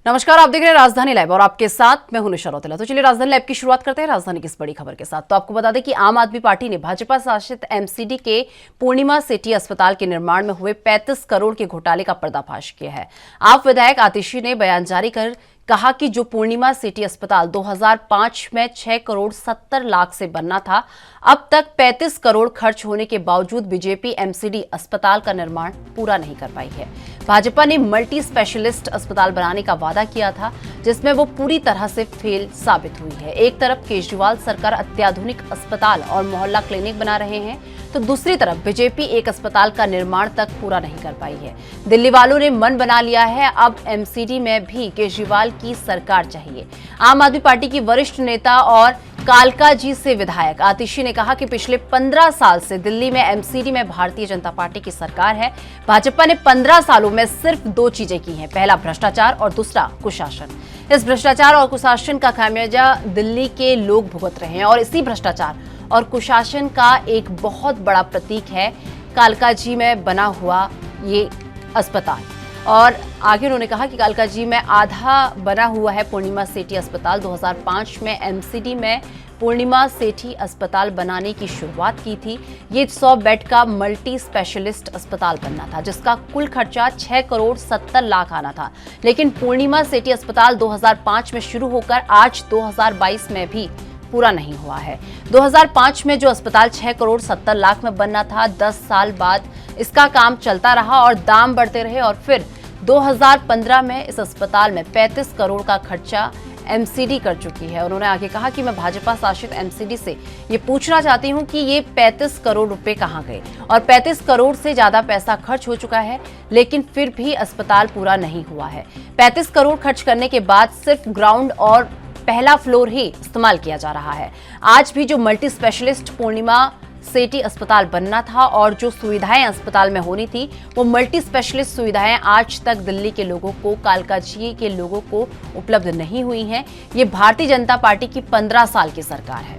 नमस्कार, आप देख रहे हैं राजधानी लाइव और आपके साथ मैं हूं निशा रौतेला। तो चलिए राजधानी लाइव की शुरुआत करते हैं राजधानी की इस बड़ी खबर के साथ। तो आपको बता दें कि आम आदमी पार्टी ने भाजपा शासित एमसीडी के पूर्णिमा सेठी अस्पताल के निर्माण में हुए 35 करोड़ के घोटाले का पर्दाफाश किया है। आप विधायक आतिशी ने बयान जारी कर कहा कि जो पूर्णिमा सेठी अस्पताल 2005 में 6 करोड़ 70 लाख से बनना था, अब तक 35 करोड़ खर्च होने के बावजूद बीजेपी एमसीडी अस्पताल का निर्माण पूरा नहीं कर पाई है। भाजपा ने मल्टी स्पेशलिस्ट अस्पताल बनाने का वादा किया था, जिसमें वो पूरी तरह से फेल साबित हुई है। एक तरफ केजरीवाल सरकार अत्याधुनिक अस्पताल और मोहल्ला क्लिनिक बना रहे हैं, तो दूसरी तरफ बीजेपी एक अस्पताल का निर्माण तक पूरा नहीं कर पाई है। दिल्ली वालों ने मन बना लिया है, अब एमसीडी में भी केजरीवाल की सरकार चाहिए। आम आदमी पार्टी की वरिष्ठ नेता और कालकाजी से विधायक आतिशी ने कहा कि पिछले 15 साल से दिल्ली में एमसीडी में भारतीय जनता पार्टी की सरकार है। भाजपा ने 15 सालों में सिर्फ 2 चीजें की हैं, पहला भ्रष्टाचार और दूसरा कुशासन। इस भ्रष्टाचार और कुशासन का खामियाजा दिल्ली के लोग भुगत रहे हैं और इसी भ्रष्टाचार और कुशासन का एक बहुत बड़ा प्रतीक है कालकाजी में बना हुआ ये अस्पताल। और आगे उन्होंने कहा कि कालकाजी में आधा बना हुआ है पूर्णिमा सेठी अस्पताल। 2005 में एमसीडी में पूर्णिमा सेठी अस्पताल बनाने की शुरुआत की थी। ये 100 बेड का मल्टी स्पेशलिस्ट अस्पताल बनना था, जिसका कुल खर्चा 6 करोड़ 70 लाख आना था। लेकिन पूर्णिमा सेठी अस्पताल 2005 में शुरू होकर आज 2022 में भी पूरा नहीं हुआ है। 2005 में जो अस्पताल 6 करोड़ 70 लाख में बनना था, 10 साल बाद इसका काम चलता रहा और दाम बढ़ते रहे और फिर 2015 में इस अस्पताल में 35 करोड़ का खर्चा एमसीडी कर चुकी है। उन्होंने आगे कहा कि मैं भाजपा शासित एमसीडी से ये पूछना चाहती हूं कि ये 35 करोड़ रुपए कहां गए, और 35 करोड़ से ज्यादा पैसा खर्च हो चुका है, लेकिन फिर भी अस्पताल पूरा नहीं हुआ है। 35 करोड़ खर्च करने के बाद सिर्फ ग्राउंड और पहला फ्लोर ही इस्तेमाल किया जा रहा है। आज भी जो मल्टी स्पेशलिस्ट पूर्णिमा सेठी अस्पताल बनना था और जो सुविधाएं अस्पताल में होनी थी, वो मल्टी स्पेशलिस्ट सुविधाएं आज तक दिल्ली के लोगों को, कालकाजी के लोगों को उपलब्ध नहीं हुई हैं। ये भारतीय जनता पार्टी की 15 साल की सरकार है।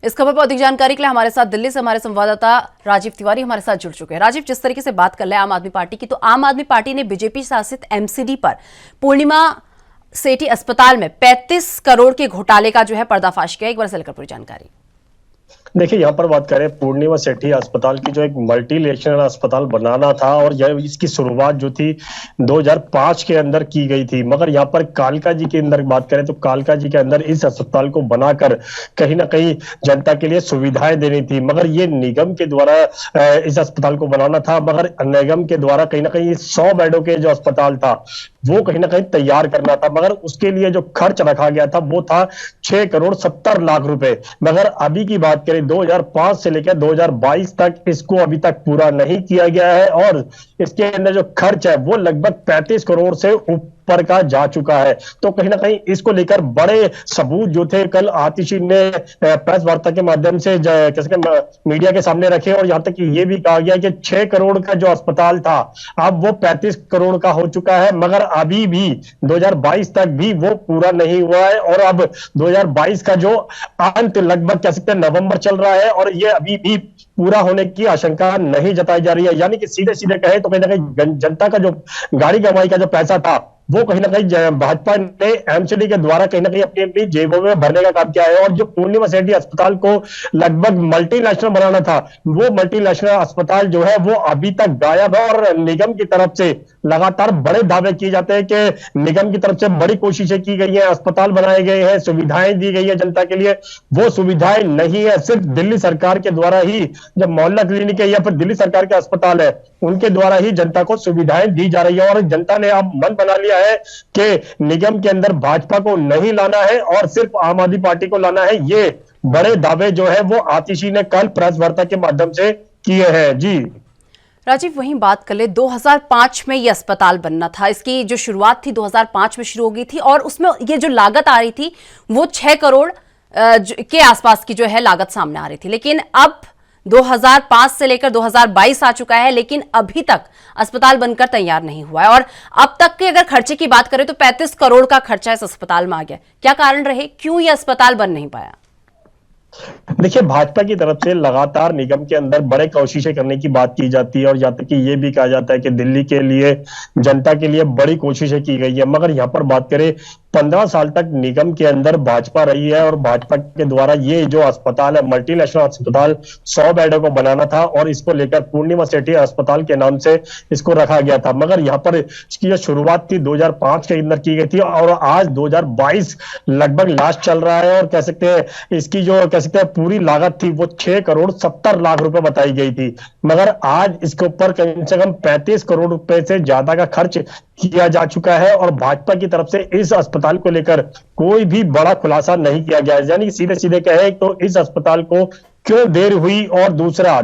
इस खबर पर अधिक जानकारी के लिए हमारे साथ दिल्ली से हमारे संवाददाता राजीव तिवारी हमारे साथ जुड़ चुके हैं। राजीव, जिस तरीके से बात कर रहे हैं आम आदमी पार्टी की, तो आम आदमी पार्टी ने बीजेपी शासित एमसीडी पर पूर्णिमा सेठी अस्पताल में 35 करोड़ के घोटाले का जो है पर्दाफाश किया। एक बार से लेकर पूरी जानकारी। देखिए, यहाँ पर बात करें पूर्णिमा सेठी अस्पताल की, जो एक मल्टी नेशनल अस्पताल बनाना था और यह इसकी शुरुआत जो थी 2005 के अंदर की गई थी। मगर यहाँ पर कालकाजी के अंदर बात करें तो कालकाजी के अंदर इस अस्पताल को बनाकर कहीं ना कहीं जनता के लिए सुविधाएं देनी थी। मगर ये निगम के द्वारा इस अस्पताल को बनाना था, मगर निगम के द्वारा कहीं ना कहीं 100 बेडों के जो अस्पताल था वो कहीं ना कहीं तैयार करना था, मगर उसके लिए जो खर्च रखा गया था वो था 6 करोड़ 70 लाख रुपए। मगर अभी की बात करें 2005 से लेकर 2022 तक इसको अभी तक पूरा नहीं किया गया है और इसके अंदर जो खर्च है वो लगभग 35 करोड़ से ऊपर का जा चुका है। तो कहीं ना कहीं इसको लेकर बड़े सबूत जो थे कल आतिशी ने प्रेस वार्ता के माध्यम से मीडिया के सामने रखे और यहां तक कि ये भी कहा गया कि 6 करोड़ का जो अस्पताल था अब वो 35 करोड़ का हो चुका है, मगर अभी भी 2022 तक भी वो पूरा नहीं हुआ है। और अब 2022 का जो अंत लगभग कह सकते हैं नवंबर चल रहा है और ये अभी भी पूरा होने की आशंका नहीं जताई जा रही है। यानी कि सीधे सीधे कहे तो कहीं ना कहीं जनता का जो गाड़ी गंवाई का जो पैसा था वो कहीं ना कहीं भाजपा ने एमसीडी के द्वारा कहीं ना कहीं अपनी अपनी जेबों में भरने का काम किया है। और जो पूर्णिमा सेठी अस्पताल को लगभग मल्टीनेशनल बनाना था, वो मल्टीनेशनल अस्पताल जो है वो अभी तक गायब है। और निगम की तरफ से लगातार बड़े दावे किए जाते हैं कि निगम की तरफ से बड़ी कोशिशें की गई है, अस्पताल बनाए गए हैं, सुविधाएं दी गई है जनता के लिए, वो सुविधाएं नहीं है। सिर्फ दिल्ली सरकार के द्वारा ही, जब मोहल्ला क्लिनिक है या फिर दिल्ली सरकार के अस्पताल है, उनके द्वारा ही जनता को सुविधाएं दी जा रही है। और जनता ने अब मन बना लिया है कि निगम के अंदर भाजपा को नहीं लाना है और सिर्फ आम आदमी पार्टी को लाना है। ये बड़े दावे जो है वो आतिशी ने कल प्रेस वार्ता के माध्यम से किए हैं। जी राजीव, वहीं बात कर ले, 2005 में ये अस्पताल बनना था। इसकी जो शुरुआत थी 2005 में शुरू हो गई थी और उसमें ये जो लागत आ रही थी वो 6 करोड़ के आसपास की जो है लागत सामने आ रही थी। लेकिन अब 2005 से लेकर 2022 आ चुका है, लेकिन अभी तक अस्पताल बनकर तैयार नहीं हुआ है। और अब तक के अगर खर्चे की बात करें तो 35 करोड़ का खर्चा इस अस्पताल में आ गया। क्या कारण रहे, क्यों यह अस्पताल बन नहीं पाया? देखिए, भाजपा की तरफ से लगातार निगम के अंदर बड़े कोशिशें करने की बात की जाती है और यहाँ तक कि ये भी कहा जाता है कि दिल्ली के लिए, जनता के लिए बड़ी कोशिशें की गई है। मगर यहाँ पर बात करें, 15 साल तक निगम के अंदर भाजपा रही है और भाजपा के द्वारा ये जो अस्पताल है, मल्टीनेशनल अस्पताल, 100 बेडों को बनाना था और इसको लेकर पूर्णिमा सेठी अस्पताल के नाम से इसको रखा गया था। मगर यहाँ पर इसकी जो शुरुआत थी 2005 के अंदर की गई थी और आज 2022 लगभग लास्ट चल रहा है और कह सकते हैं इसकी जो कह सकते हैं पूरी लागत थी वो 6 करोड़ 70 लाख रुपए बताई गई थी। मगर आज इसके ऊपर कम से कम 35 करोड़ रुपए से ज्यादा का खर्च किया जा चुका है और भाजपा की तरफ से इस अस्पताल को लेकर कोई भी बड़ा खुलासा नहीं किया गया है। यानी सीधे सीधे कहे तो इस अस्पताल को क्यों देर हुई और दूसरा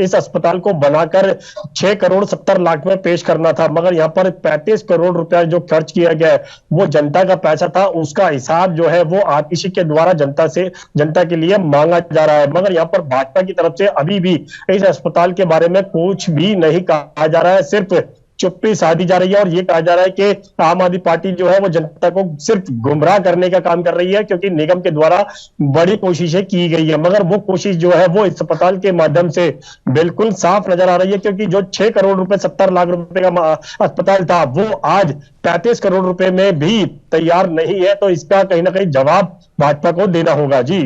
इस अस्पताल को बनाकर 6 करोड़ 70 लाख में पेश करना था, मगर यहाँ पर 35 करोड़ रुपया जो खर्च किया गया है वो जनता का पैसा था, उसका हिसाब जो है वो आतिशी के द्वारा जनता के लिए मांगा जा रहा है। मगर यहाँ पर भाजपा की तरफ से अभी भी इस अस्पताल के बारे में कुछ भी नहीं कहा जा रहा है, सिर्फ चुप्पी साधी जा रही है और ये कहा जा रहा है कि आम आदमी पार्टी जो है वो जनता को सिर्फ गुमराह करने का काम कर रही है, क्योंकि निगम के द्वारा बड़ी कोशिशें की गई है। मगर वो कोशिश जो है वो इस अस्पताल के माध्यम से बिल्कुल साफ नजर आ रही है, क्योंकि जो 6 करोड़ रुपए 70 लाख रुपए का अस्पताल था वो आज 35 करोड़ रुपए में भी तैयार नहीं है। तो इसका कहीं ना कहीं जवाब भाजपा को देना होगा। जी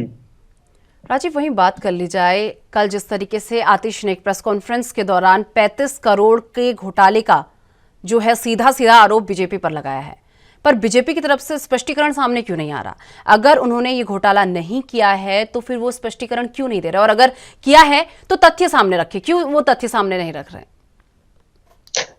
राजीव, वहीं बात कर ली जाए, कल जिस तरीके से आतिश ने एक प्रेस कॉन्फ्रेंस के दौरान 35 करोड़ के घोटाले का जो है सीधा सीधा आरोप बीजेपी पर लगाया है, पर बीजेपी की तरफ से स्पष्टीकरण सामने क्यों नहीं आ रहा? अगर उन्होंने ये घोटाला नहीं किया है तो फिर वो स्पष्टीकरण क्यों नहीं दे रहे, और अगर किया है तो तथ्य सामने रखे, क्यों वो तथ्य सामने नहीं रख रहे?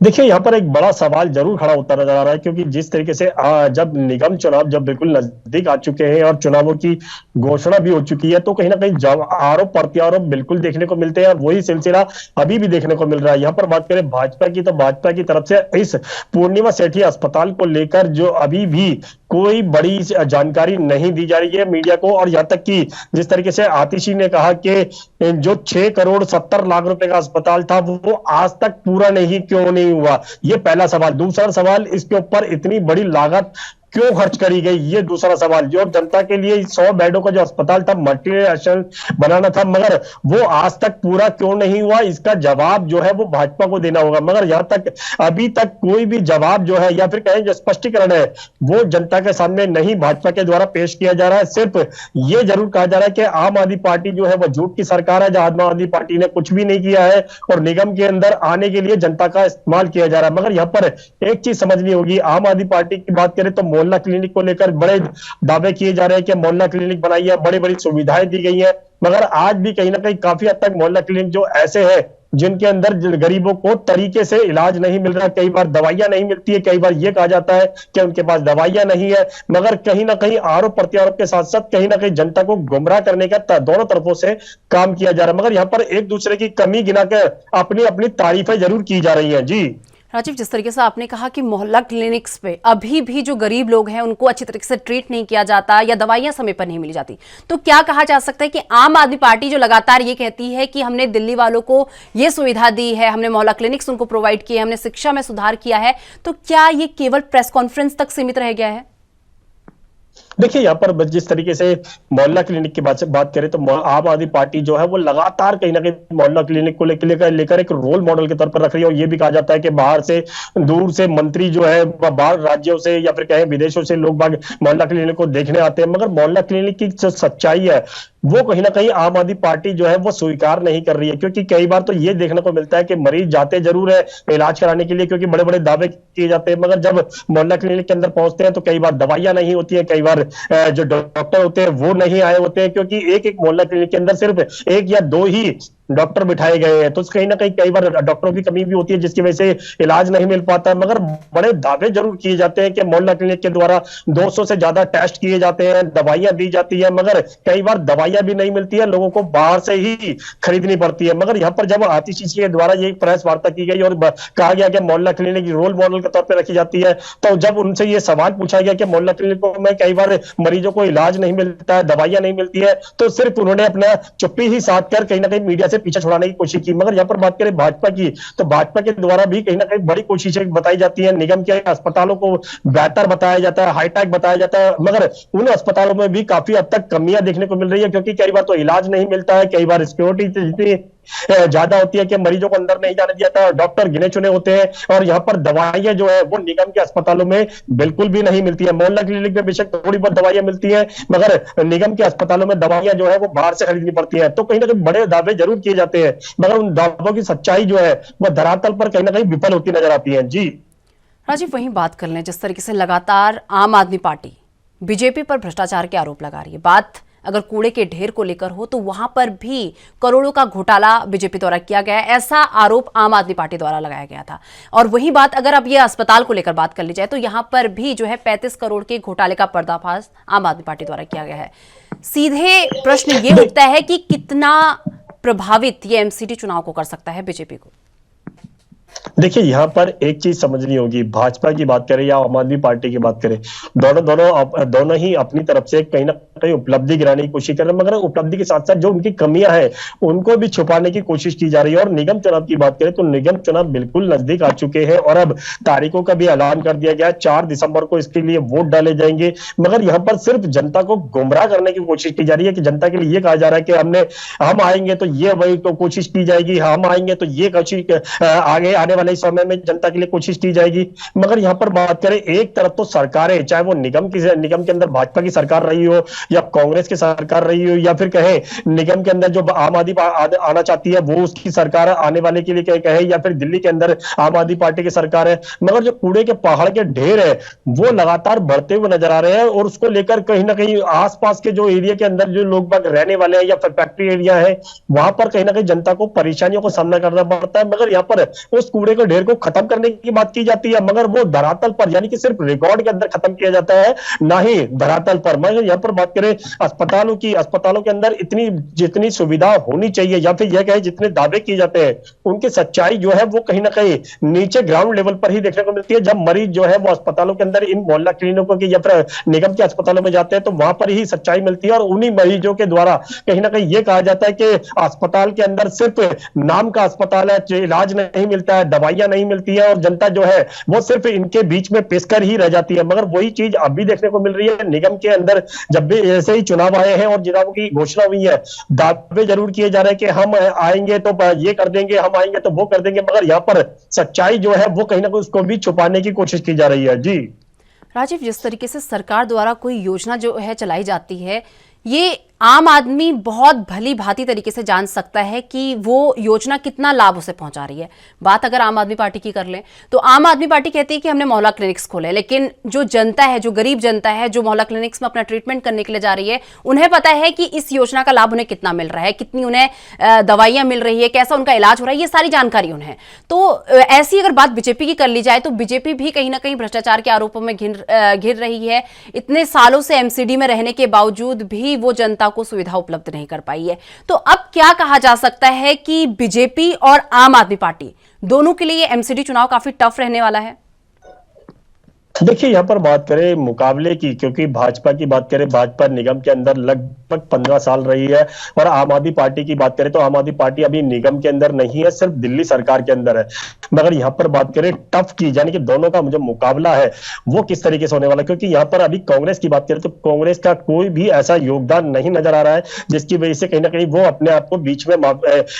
देखिए, यहाँ पर एक बड़ा सवाल जरूर खड़ा होता नजर आ रहा है, क्योंकि जिस तरीके से जब निगम चुनाव जब बिल्कुल नजदीक आ चुके हैं और चुनावों की घोषणा भी हो चुकी है, तो कहीं ना कहीं आरोप प्रत्यारोप बिल्कुल देखने को मिलते हैं। वही सिलसिला अभी भी देखने को मिल रहा है। यहाँ पर बात करें भाजपा की, तो भाजपा की तरफ से इस पूर्णिमा सेठी अस्पताल को लेकर जो अभी भी कोई बड़ी जानकारी नहीं दी जा रही है मीडिया को। और यहाँ तक कि जिस तरीके से आतिशी ने कहा कि जो 6 करोड़ 70 लाख रुपए का अस्पताल था वो आज तक पूरा क्यों नहीं हुआ, ये पहला सवाल। दूसरा सवाल, इसके ऊपर इतनी बड़ी लागत क्यों खर्च करी गई, ये दूसरा सवाल। जो जनता के लिए 100 बेडों का जो अस्पताल था, मल्टीनेशनल बनाना था, मगर वो आज तक पूरा क्यों नहीं हुआ, इसका जवाब जो है वो भाजपा को देना होगा। मगर यहां तक अभी तक कोई भी जवाब जो है या फिर कहें जो स्पष्टीकरण है वो जनता के सामने नहीं भाजपा के द्वारा पेश किया जा रहा है। सिर्फ ये जरूर कहा जा रहा है कि आम आदमी पार्टी जो है वो झूठ की सरकार है, जहां आम आदमी पार्टी ने कुछ भी नहीं किया है और निगम के अंदर आने के लिए जनता का इस्तेमाल किया जा रहा है। मगर यहाँ पर एक चीज समझनी होगी, आम आदमी पार्टी की बात करें तो मोहल्ला क्लिनिक को लेकर बड़े दावे किए जा रहे हैं कि मोहल्ला क्लिनिक बनाई है, बड़ी बड़ी सुविधाएं दी गई हैं, मगर आज भी कहीं ना कहीं काफी हद तक मोहल्ला क्लिनिक जो ऐसे है जिनके अंदर गरीबों को तरीके से इलाज नहीं मिल रहा, कई बार दवाइयां नहीं मिलती है, कई बार यह कहा जाता है कि उनके पास दवाइयां नहीं है। मगर कहीं ना कहीं आरोप प्रत्यारोप के साथ साथ कहीं ना कहीं जनता को गुमराह करने का दोनों तरफों से काम किया जा रहा है। मगर यहाँ पर एक दूसरे की कमी गिनाकर अपनी अपनी तारीफें जरूर की जा रही हैं। जी राजीव, जिस तरीके से आपने कहा कि मोहल्ला क्लिनिक्स पे अभी भी जो गरीब लोग हैं उनको अच्छी तरीके से ट्रीट नहीं किया जाता या दवाइयां समय पर नहीं मिली जाती, तो क्या कहा जा सकता है कि आम आदमी पार्टी जो लगातार ये कहती है कि हमने दिल्ली वालों को ये सुविधा दी है, हमने मोहल्ला क्लिनिक्स उनको प्रोवाइड किए, हमने शिक्षा में सुधार किया है, तो क्या ये केवल प्रेस कॉन्फ्रेंस तक सीमित रह गया है? देखिए, यहाँ पर जिस तरीके से मोहल्ला क्लिनिक की बात करें तो आम आदमी पार्टी जो है वो लगातार कहीं ना कहीं मोहल्ला क्लिनिक को लेकर एक रोल मॉडल के तौर पर रख रही है। और ये भी कहा जाता है कि बाहर से दूर से मंत्री जो है बाहर राज्यों से या फिर कहें विदेशों से लोग बाग मोहल्ला क्लिनिक को देखने आते हैं, मगर मोहल्ला क्लिनिक की जो सच्चाई है वो कहीं ना कहीं आम आदमी पार्टी जो है वो स्वीकार नहीं कर रही है। क्योंकि कई बार तो ये देखने को मिलता है कि मरीज जाते जरूर है इलाज कराने के लिए, क्योंकि बड़े बड़े दावे किए जाते हैं, मगर जब मोहल्ला क्लिनिक के अंदर पहुंचते हैं तो कई बार दवाइयां नहीं होती है, कई बार जो डॉक्टर होते हैं वो नहीं आए होते हैं, क्योंकि एक एक मोहल्ला क्लिनिक के अंदर सिर्फ 1 या 2 ही डॉक्टर बिठाए गए हैं। तो कहीं ना कहीं कई बार डॉक्टरों की कमी भी होती है जिसकी वजह से इलाज नहीं मिल पाता है। मगर बड़े दावे जरूर किए जाते हैं कि मोहल्ला क्लिनिक के द्वारा 200 से ज्यादा टेस्ट किए जाते हैं, दवाइयां दी जाती है, मगर कई बार दवाइयां भी नहीं मिलती है, लोगों को बाहर से ही खरीदनी पड़ती है। मगर यहाँ पर जब आतिशी के द्वारा ये प्रेस वार्ता की गई और कहा गया कि मोहल्ला क्लिनिक रोल मॉडल के तौर पर रखी जाती है, तो जब उनसे ये सवाल पूछा गया कि मोहल्ला क्लिनिकों में कई बार मरीजों को इलाज नहीं मिलता है, दवाइयां नहीं मिलती है, तो सिर्फ उन्होंने अपना चुप्पी ही साध कर कहीं ना कहीं मीडिया कैसे पीछे छुड़ाने की कोशिश की। मगर यहाँ पर बात करें भाजपा की, तो भाजपा के द्वारा भी कहीं ना कहीं बड़ी कोशिशें बताई जाती है, निगम के अस्पतालों को बेहतर बताया जाता है, हाईटेक बताया जाता है, मगर उन अस्पतालों में भी काफी हद तक कमियां देखने को मिल रही है, क्योंकि कई बार तो इलाज नहीं मिलता है, कई बार सिक्योरिटी इतनी ज्यादा होती है कि मरीजों को अंदर नहीं जाने दिया जाता, डॉक्टर गिने चुने होते हैं, और यहाँ पर दवाइयां जो है वो निगम के अस्पतालों में बिल्कुल भी नहीं मिलती है। मोहल्ला क्लिनिक में बेशक थोड़ी बहुत दवाइयां मिलती हैं, मगर निगम के अस्पतालों में दवाइयां जो है वो बाहर से खरीदनी पड़ती है। तो कहीं ना कहीं बड़े दावे जरूर किए जाते हैं, मगर उन दावों की सच्चाई जो है वो धरातल पर कहीं ना कहीं विफल होती नजर आती है। जी राजीव, वहीं बात कर लें, जिस तरीके से लगातार आम आदमी पार्टी बीजेपी पर भ्रष्टाचार के आरोप लगा रही है, बात अगर कूड़े के ढेर को लेकर हो तो वहां पर भी करोड़ों का घोटाला बीजेपी द्वारा किया गया है, ऐसा आरोप आम आदमी पार्टी द्वारा लगाया गया था। और वही बात अगर अब ये अस्पताल को लेकर बात कर ली जाए तो यहां पर भी जो है 35 करोड़ के घोटाले का पर्दाफाश आम आदमी पार्टी द्वारा किया गया है। सीधे प्रश्न ये उठता है कि कितना प्रभावित ये एमसीडी चुनाव को कर सकता है बीजेपी को। देखिए, यहाँ पर एक चीज समझनी होगी, भाजपा की बात करें या आम आदमी पार्टी की बात करें, दोनों ही अपनी तरफ से कहीं ना कहीं उपलब्धि गिराने की कोशिश कर रहे हैं, मगर उपलब्धि के साथ साथ जो उनकी कमियां हैं उनको भी छुपाने की कोशिश की जा रही है। और निगम चुनाव की बात करें तो निगम चुनाव बिल्कुल नजदीक आ चुके हैं, और अब तारीखों का भी ऐलान कर दिया गया है, 4 दिसंबर को इसके लिए वोट डाले जाएंगे। मगर यहाँ पर सिर्फ जनता को गुमराह करने की कोशिश की जा रही है, कि जनता के लिए ये कहा जा रहा है कि हम आएंगे तो ये वही तो कोशिश की जाएगी, हम आएंगे तो ये आगे आने वाले समय में जनता के लिए कोशिश की जाएगी। मगर यहां पर बात करें, एक तरफ तो सरकारें, चाहे वो निगम के अंदर भाजपा की सरकार रही हो या कांग्रेस की सरकार रही हो, या फिर कहें निगम के अंदर जो आम आदमी आना चाहती है वो उसकी सरकार आने वाले के लिए कहे, या फिर दिल्ली के अंदर आम आदमी पार्टी की सरकार है, मगर जो कूड़े के पहाड़ के ढेर है वो लगातार बढ़ते हुए नजर आ रहे हैं। और उसको लेकर कहीं ना कहीं आसपास के जो एरिया के अंदर जो लोग बाग रहने वाले हैं या फिर फैक्ट्री एरिया है, वहां पर कहीं ना कहीं जनता को परेशानियों का सामना करना पड़ता है। मगर यहाँ पर उस कूड़े के ढेर को खत्म करने की बात की जाती है, मगर वो धरातल पर, यानी कि सिर्फ रिकॉर्ड के अंदर खत्म किया जाता है, ना ही धरातल पर। मगर यहाँ पर बात करें अस्पतालों के अंदर इतनी जितनी सुविधा होनी चाहिए, या फिर यह कहे जितने दावे किए जाते हैं, उनकी सच्चाई जो है वो कहीं ना कहीं नीचे ग्राउंड लेवल पर ही देखने को मिलती है। जब मरीज जो है वो अस्पतालों के अंदर इन मोहल्ला क्लिनिकों की या फिर निगम के अस्पतालों में जाते हैं तो वहां पर ही सच्चाई मिलती है, और उन्हीं मरीजों के द्वारा कहीं ना कहीं ये कहा जाता है कि अस्पताल के अंदर सिर्फ नाम का अस्पताल है, इलाज नहीं मिलता है, दवाइयां नहीं मिलती है, और जनता जो है वो सिर्फ इनके बीच में पेशकर ही रह जाती है। मगर वही चीज अभी देखने को मिल रही है निगम के अंदर। जब भी ऐसे ही चुनाव आए हैं और चुनाव की घोषणा हुई है, दावे जरूर किए जा रहे हैं कि हम आएंगे तो ये कर देंगे, हम आएंगे तो वो कर देंगे, मगर यहाँ पर सच्चाई जो है वो कहीं ना कहीं उसको भी छुपाने की कोशिश की जा रही है। जी राजीव, जिस तरीके से सरकार द्वारा कोई योजना जो है चलाई जाती है, ये आम आदमी बहुत भली भांति तरीके से जान सकता है कि वो योजना कितना लाभ उसे पहुंचा रही है। बात अगर आम आदमी पार्टी की कर लें तो आम आदमी पार्टी कहती है कि हमने मोहल्ला क्लिनिक्स खोले, लेकिन जो जनता है, जो गरीब जनता है, जो मोहल्ला क्लिनिक्स में अपना ट्रीटमेंट करने के लिए जा रही है, उन्हें पता है कि इस योजना का लाभ उन्हें कितना मिल रहा है, कितनी उन्हें दवाइयां मिल रही है, कैसा उनका इलाज हो रहा है, ये सारी जानकारी उन्हें। तो ऐसी अगर बात बीजेपी की कर ली जाए तो बीजेपी भी कहीं ना कहीं भ्रष्टाचार के आरोपों में घिर रही है। इतने सालों से एमसीडी में रहने के बावजूद भी वो जनता को सुविधा उपलब्ध नहीं कर पाई है। तो अब क्या कहा जा सकता है कि बीजेपी और आम आदमी पार्टी दोनों के लिए एमसीडी चुनाव काफी टफ रहने वाला है? देखिए, यहाँ पर बात करें मुकाबले की, क्योंकि भाजपा की बात करें, भाजपा निगम के अंदर लगभग 15 साल रही है, और आम आदमी पार्टी की बात करें तो आम आदमी पार्टी अभी निगम के अंदर नहीं है, सिर्फ दिल्ली सरकार के अंदर है। मगर यहाँ पर बात करें टफ की, यानी कि दोनों का जो मुकाबला है वो किस तरीके से होने वाला है, क्योंकि यहाँ पर अभी कांग्रेस की बात करें तो कांग्रेस का कोई भी ऐसा योगदान नहीं नजर आ रहा है जिसकी वजह से कहीं ना कहीं वो अपने आप को बीच में,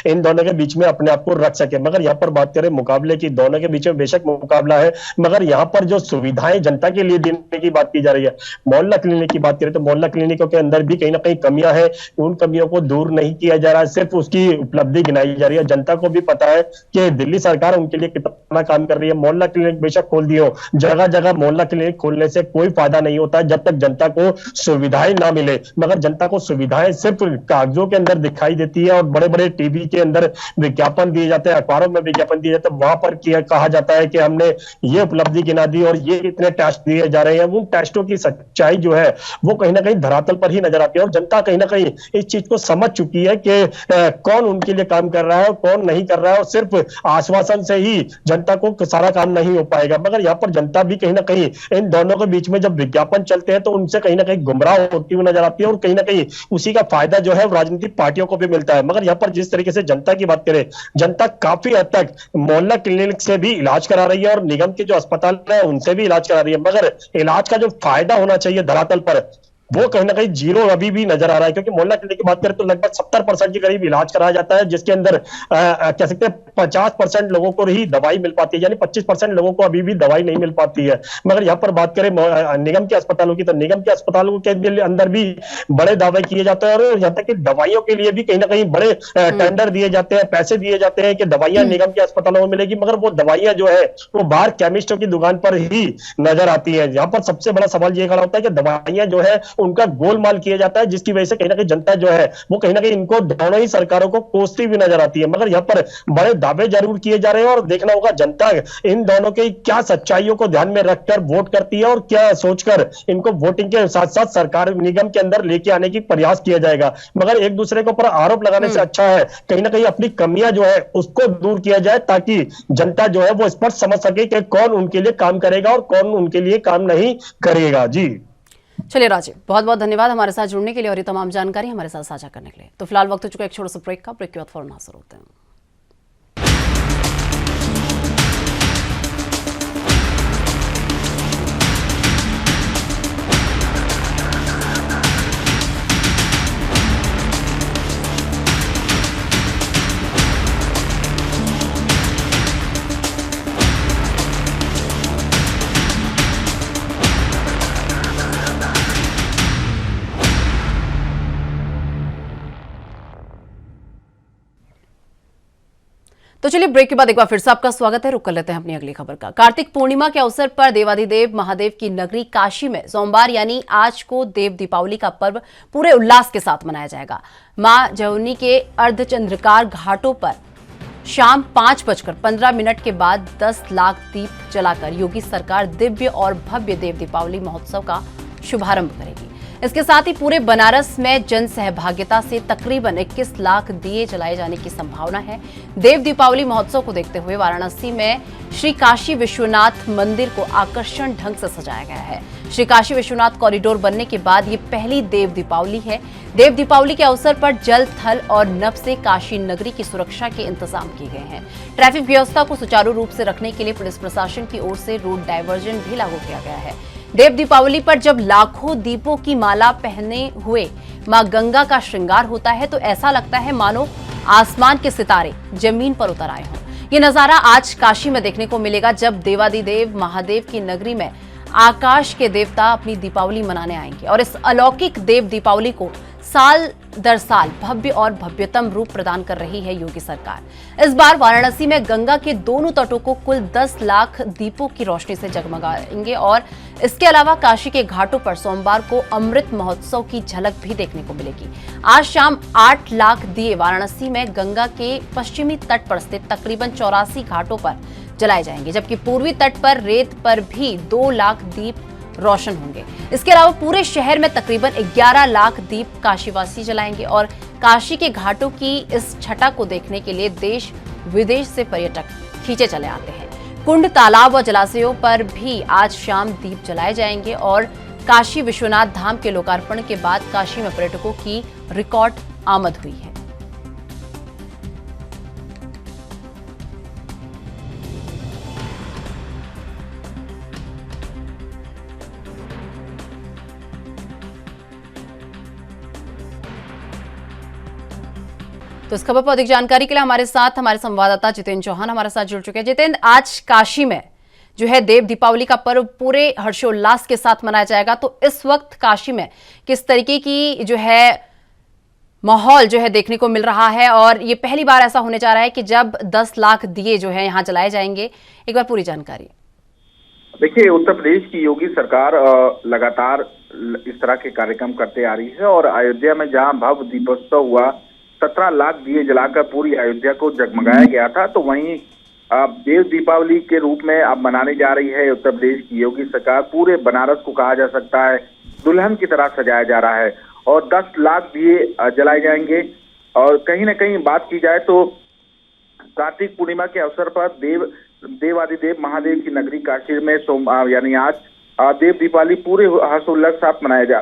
इन दोनों के बीच में अपने आप को रख सके। मगर यहाँ पर बात करें मुकाबले की, दोनों के बीच में बेशक मुकाबला है, मगर यहाँ पर जो सुविधाएं जनता के लिए देने की बात की जा रही है, मोहल्ला क्लिनिक की बात करें तो मोहल्ला क्लिनिकों के अंदर भी कहीं ना कहीं कमियां हैं, उन कमियों को दूर नहीं किया जा रहा है, सिर्फ उसकी उपलब्धि गिनाई जा रही है। जनता को भी पता है कि दिल्ली सरकार उनके लिए कितना काम कर रही है। मोहल्ला क्लिनिक बेशक खोल दिए हो, जगह जगह मोहल्ला क्लिनिक खोलने से कोई फायदा नहीं होता है जब तक जनता को सुविधाएं ना मिले। मगर जनता को सुविधाएं सिर्फ कागजों के अंदर दिखाई देती है, और बड़े बड़े टीवी के अंदर विज्ञापन दिए जाते हैं, अखबारों में विज्ञापन दिए जाते हैं, वहां पर कहा जाता है कि हमने ये उपलब्धि गिना दी और ये इतने टेस्ट दिए जा रहे हैं, उन टेस्टों की सच्चाई जो है वो कहीं ना कहीं धरातल पर ही नजर आती है। और जनता कहीं ना कहीं इस चीज को समझ चुकी है कि कौन उनके लिए काम कर रहा है और कौन नहीं कर रहा है, और सिर्फ आश्वासन से ही जनता को सारा काम नहीं हो पाएगा। मगर यहाँ पर जनता भी कहीं ना कहीं इन दोनों के बीच में जब विज्ञापन चलते हैं तो उनसे कहीं ना कहीं गुमराह होती हुई नजर आती है, और कहीं ना कहीं उसी का फायदा जो है राजनीतिक पार्टियों को भी मिलता है। मगर यहाँ पर जिस तरीके से जनता की बात करें, जनता काफी हद तक मोहल्ला क्लिनिक से भी इलाज करा रही है और निगम के जो अस्पताल है उनसे भी इलाज करा रही है, मगर इलाज का जो फायदा होना चाहिए धरातल पर वो कहीं ना कहीं जीरो अभी भी नजर आ रहा है। क्योंकि मोहल्ला क्लिनिक की बात करें तो लगभग 70% के करीब इलाज कराया जाता है, जिसके अंदर कह सकते हैं 50% लोगों को ही दवाई मिल पाती है, यानी 25% लोगों को अभी भी दवाई नहीं मिल पाती है। मगर यहाँ पर बात करें निगम के अस्पतालों की, तो निगम के अस्पतालों के अंदर भी बड़े दावे किए जाते हैं, और यहाँ तक कि दवाइयों के लिए भी कहीं ना कहीं बड़े टेंडर दिए जाते हैं, पैसे दिए जाते हैं कि दवाइयां निगम के अस्पतालों में मिलेगी, मगर वो दवाइयां जो है वो बाहर केमिस्टों की दुकान पर ही नजर आती है। यहाँ पर सबसे बड़ा सवाल ये खड़ा होता है कि दवाइयां जो है उनका गोलमाल किया जाता है, जिसकी वजह से कहीं ना कहीं जनता जो है वो कहीं ना कहीं इनको दोनों ही सरकारों को कोसती हुई नजर आती है। मगर यहाँ पर बड़े दावे जरूर किए जा रहे हैं, और देखना होगा जनता इन दोनों के क्या सच्चाइयों को ध्यान में रखकर वोट करती है और क्या सोचकर इनको वोटिंग के साथ साथ सरकार निगम के अंदर लेके आने की प्रयास किया जाएगा। मगर एक दूसरे के ऊपर आरोप लगाने से अच्छा है कहीं ना कहीं अपनी कमियां जो है उसको दूर किया जाए, ताकि जनता जो है वो स्पष्ट समझ सके कि कौन उनके लिए काम करेगा और कौन उनके लिए काम नहीं करेगा। जी चलिए राजीव, बहुत बहुत धन्यवाद हमारे साथ जुड़ने के लिए और ये तमाम जानकारी हमारे साथ साझा करने के लिए। तो फिलहाल वक्त हो चुका है एक छोटा सा ब्रेक का। ब्रेक के बाद फौरन हाजिर होते हैं। तो चलिए ब्रेक के बाद एक बार फिर से आपका स्वागत है। रुक कर लेते हैं अपनी अगली खबर का। कार्तिक पूर्णिमा के अवसर पर देवाधिदेव महादेव की नगरी काशी में सोमवार यानी आज को देव दीपावली का पर्व पूरे उल्लास के साथ मनाया जाएगा। मां जौनी के अर्धचंद्रकार घाटों पर शाम 5:15 के बाद 10 लाख दीप जलाकर योगी सरकार दिव्य और भव्य देव दीपावली महोत्सव का शुभारंभ करेगी। इसके साथ ही पूरे बनारस में जन सहभागिता से तकरीबन 21 लाख दिए जलाए जाने की संभावना है। देव दीपावली महोत्सव को देखते हुए वाराणसी में श्री काशी विश्वनाथ मंदिर को आकर्षण ढंग से सजाया गया है। श्री काशी विश्वनाथ कॉरिडोर बनने के बाद ये पहली देव दीपावली है। देव दीपावली के अवसर पर जल, थल और नभ से काशी नगरी की सुरक्षा के इंतजाम किए गए हैं। ट्रैफिक व्यवस्था को सुचारू रूप से रखने के लिए पुलिस प्रशासन की ओर से रोड डायवर्जन भी लागू किया गया है। देव दीपावली पर जब लाखों दीपों की माला पहने हुए मां गंगा का श्रृंगार होता है तो ऐसा लगता है मानो आसमान के सितारे जमीन पर उतर आए हों। ये नजारा आज काशी में देखने को मिलेगा, जब देवाधिदेव महादेव की नगरी में आकाश के देवता अपनी दीपावली मनाने आएंगे और इस अलौकिक देव दीपावली को साल दर साल भव्य और भव्यतम रूप प्रदान कर रही है योगी सरकार। इस बार वाराणसी में गंगा के दोनों तटों को कुल 10 लाख दीपों की रोशनी से जगमगाएंगे और इसके अलावा काशी के घाटों पर सोमवार को अमृत महोत्सव की झलक भी देखने को मिलेगी। आज शाम 8 लाख दिए वाराणसी में गंगा के पश्चिमी तट पर स्थित तकरीबन 84 घाटों पर जलाए जाएंगे, जबकि पूर्वी तट पर रेत पर भी 2 लाख दीप रोशन होंगे। इसके अलावा पूरे शहर में तकरीबन 11 लाख दीप काशीवासी जलाएंगे और काशी के घाटों की इस छटा को देखने के लिए देश विदेश से पर्यटक खींचे चले आते हैं। कुंड, तालाब और जलाशयों पर भी आज शाम दीप जलाए जाएंगे और काशी विश्वनाथ धाम के लोकार्पण के बाद काशी में पर्यटकों की रिकॉर्ड आमद हुई है। तो इस खबर पर अधिक जानकारी के लिए हमारे संवाददाता जितेंद्र चौहान हमारे साथ जुड़ चुके हैं। जितेंद्र, आज काशी में जो है देव दीपावली का पर्व पूरे हर्षोल्लास के साथ मनाया जाएगा, तो इस वक्त काशी में किस तरीके की जो है माहौल जो है देखने को मिल रहा है, और ये पहली बार ऐसा होने जा रहा है कि जब 10 लाख दिए जो है यहाँ जलाए जाएंगे? एक बार पूरी जानकारी। देखिए, उत्तर प्रदेश की योगी सरकार लगातार इस तरह के कार्यक्रम करते आ रही है और अयोध्या में जहां भव्य दीपोत्सव हुआ, 17 लाख दिए जलाकर पूरी अयोध्या को जगमगाया गया था, तो वहीं देव दीपावली के रूप में अब मनाने जा रही है उत्तर प्रदेश की योगी सरकार। पूरे बनारस को कहा जा सकता है दुल्हन की तरह सजाया जा रहा है और 10 लाख दिए जलाए जाएंगे। और कहीं ना कहीं बात की जाए तो कार्तिक पूर्णिमा के अवसर पर देवादिदेव महादेव की नगरी काशी में यानी आज देव दीपावली पूरे हर्षोल्लास के साथ मनाया जा।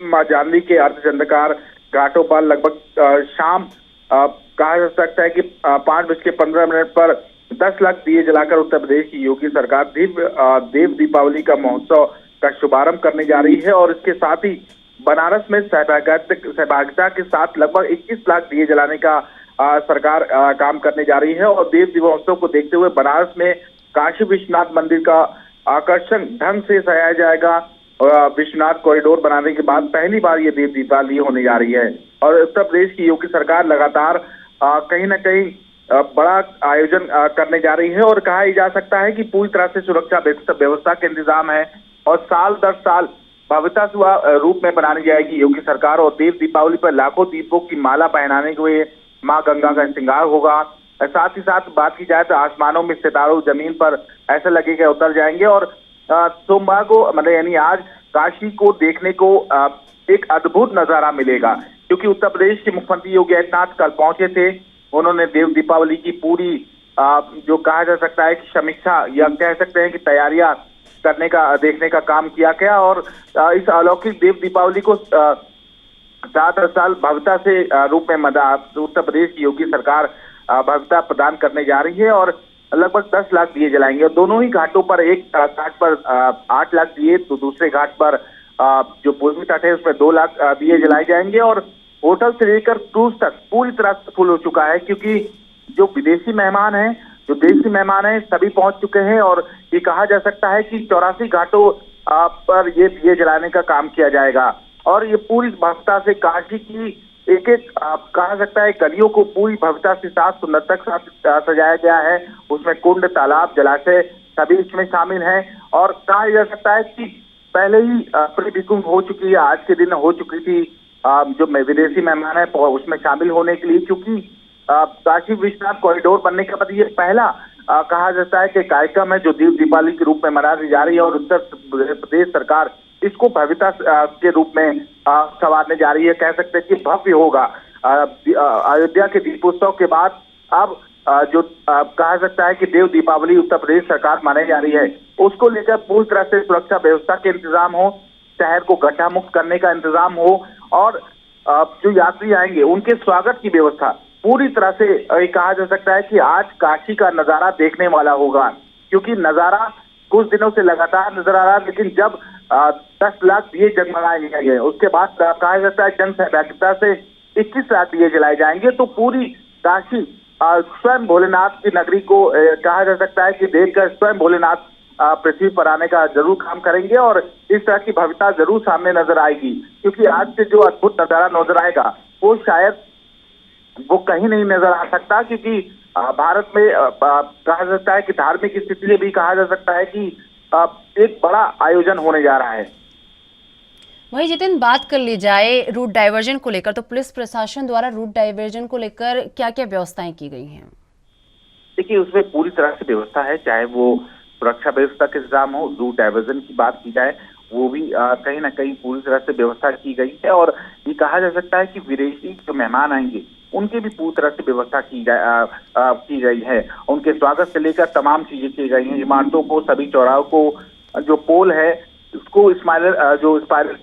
मां जानवी के अर्धचंद्रकार घाटों पर लगभग शाम कहा जा सकता है कि 5:15 पर 10 लाख दिए जलाकर उत्तर प्रदेश की योगी सरकार देव दीपावली का महोत्सव का शुभारंभ करने जा रही है। और इसके साथ ही बनारस में सहभागिता के साथ लगभग 21 लाख दिए जलाने का सरकार काम करने जा रही है। और देव दीपोत्सव को देखते हुए बनारस में काशी विश्वनाथ मंदिर का आकर्षण ढंग से सजाया जाएगा। विश्वनाथ कॉरिडोर बनाने के बाद पहली बार ये देव दीपावली होने जा रही है। और उत्तर प्रदेश की योगी सरकार लगातार कहीं ना कहीं बड़ा आयोजन करने जा रही है। और कहा जा सकता है कि पूरी तरह से सुरक्षा व्यवस्था के इंतजाम है और साल दर साल भव्यता रूप में बनानी जाएगी योगी सरकार। और देव दीपावली पर लाखों दीपों की माला पहनाने के हुए माँ गंगा का श्रृंगार होगा। साथ ही साथ बात की जाए तो आसमानों में सितारों जमीन पर ऐसा लगेगा उतर जाएंगे। और सोमवार को मतलब यानी आज काशी को देखने को एक अद्भुत नजारा मिलेगा, क्योंकि उत्तर प्रदेश के मुख्यमंत्री योगी आदित्यनाथ कल पहुंचे थे। उन्होंने देव दीपावली की पूरी जो कहा जा सकता है कि समीक्षा या कह सकते हैं कि तैयारियां करने का देखने का काम किया गया। और इस अलौकिक देव दीपावली को 7 साल भव्यता से रूप में उत्तर प्रदेश की योगी सरकार भव्यता प्रदान करने जा रही है। और लगभग 10 लाख दिए जलाएंगे और दोनों ही घाटों पर, एक घाट पर 8 लाख दिए तो दूसरे घाट पर जो पूर्वी तट है उसमें 2 लाख दिए जलाए जाएंगे। और होटल से लेकर क्रूज तक पूरी तरह से फुल हो चुका है, क्योंकि जो विदेशी मेहमान हैं, जो देशी मेहमान हैं, सभी पहुंच चुके हैं। और ये कहा जा सकता है कि 84 घाटों पर ये दिए जलाने का काम किया जाएगा। और ये पूरी भव्यता से काशी की एक एक कहा सकता है गलियों को पूरी भव्यता के साथ सुंदरता के साथ सजाया गया है। उसमें कुंड, तालाब, जलाशय सभी इसमें शामिल हैं। और कहा जा सकता है कि पहले ही प्री बुकिंग हो चुकी है, आज के दिन हो चुकी थी जो विदेशी मेहमान है उसमें शामिल होने के लिए, क्योंकि काशी विश्वनाथ कॉरिडोर बनने के बाद ये पहला कहा जाता है कि कार्यक्रम है जो देव दीपावली के रूप में मनाई जा रही है। और उत्तर प्रदेश सरकार इसको भव्यता के रूप में संवारने जा रही है। कह सकते हैं कि भव्य होगा। अयोध्या के दीपोत्सव के बाद अब जो कहा सकता है कि देव दीपावली उत्तर प्रदेश सरकार मनाई जा रही है, उसको लेकर पूरी तरह से सुरक्षा व्यवस्था के इंतजाम हो, शहर को गड्ढा मुक्त करने का इंतजाम हो। और जो यात्री आएंगे उनके स्वागत की व्यवस्था पूरी तरह से कहा जा सकता है कि आज काशी का नजारा देखने वाला होगा, क्योंकि नजारा कुछ दिनों से लगातार नजर आ रहा है। लेकिन जब 10 लाख दिए जगमगाए गए उसके बाद कहा जाता है जन सहभागिता से 21 लाख दिए जलाए जाएंगे, तो पूरी काशी स्वयं भोलेनाथ की नगरी को कहा जा सकता है कि देखकर स्वयं भोलेनाथ पृथ्वी पर आने का जरूर काम करेंगे। और इस तरह की भव्यता जरूर सामने नजर आएगी, क्योंकि आज से जो अद्भुत नजारा नजर आएगा वो शायद वो कहीं नहीं नजर आ सकता, क्योंकि भारत में कहा जाता है कि धार्मिक स्थिति से भी कहा जा सकता है कि एक बड़ा आयोजन होने जा रहा है। वही जितिन, बात कर ली जाए रूट डाइवर्जन को लेकर, तो पुलिस प्रशासन द्वारा रूट डाइवर्जन को लेकर क्या क्या व्यवस्थाएं की गई हैं? देखिए, उसमें पूरी तरह से व्यवस्था है, चाहे वो सुरक्षा व्यवस्था के इंतजाम हो, रूट डाइवर्जन की बात की जाए वो भी कहीं ना कहीं पूरी तरह से व्यवस्था की गई है। और ये कहा जा सकता है कि विदेशी जो मेहमान आएंगे उनकी भी पूरी तरह से व्यवस्था की गई है। उनके स्वागत से लेकर तमाम चीजें की गई हैं। इमारतों को, सभी चौराहों को, जो पोल है उसको स्पाइरल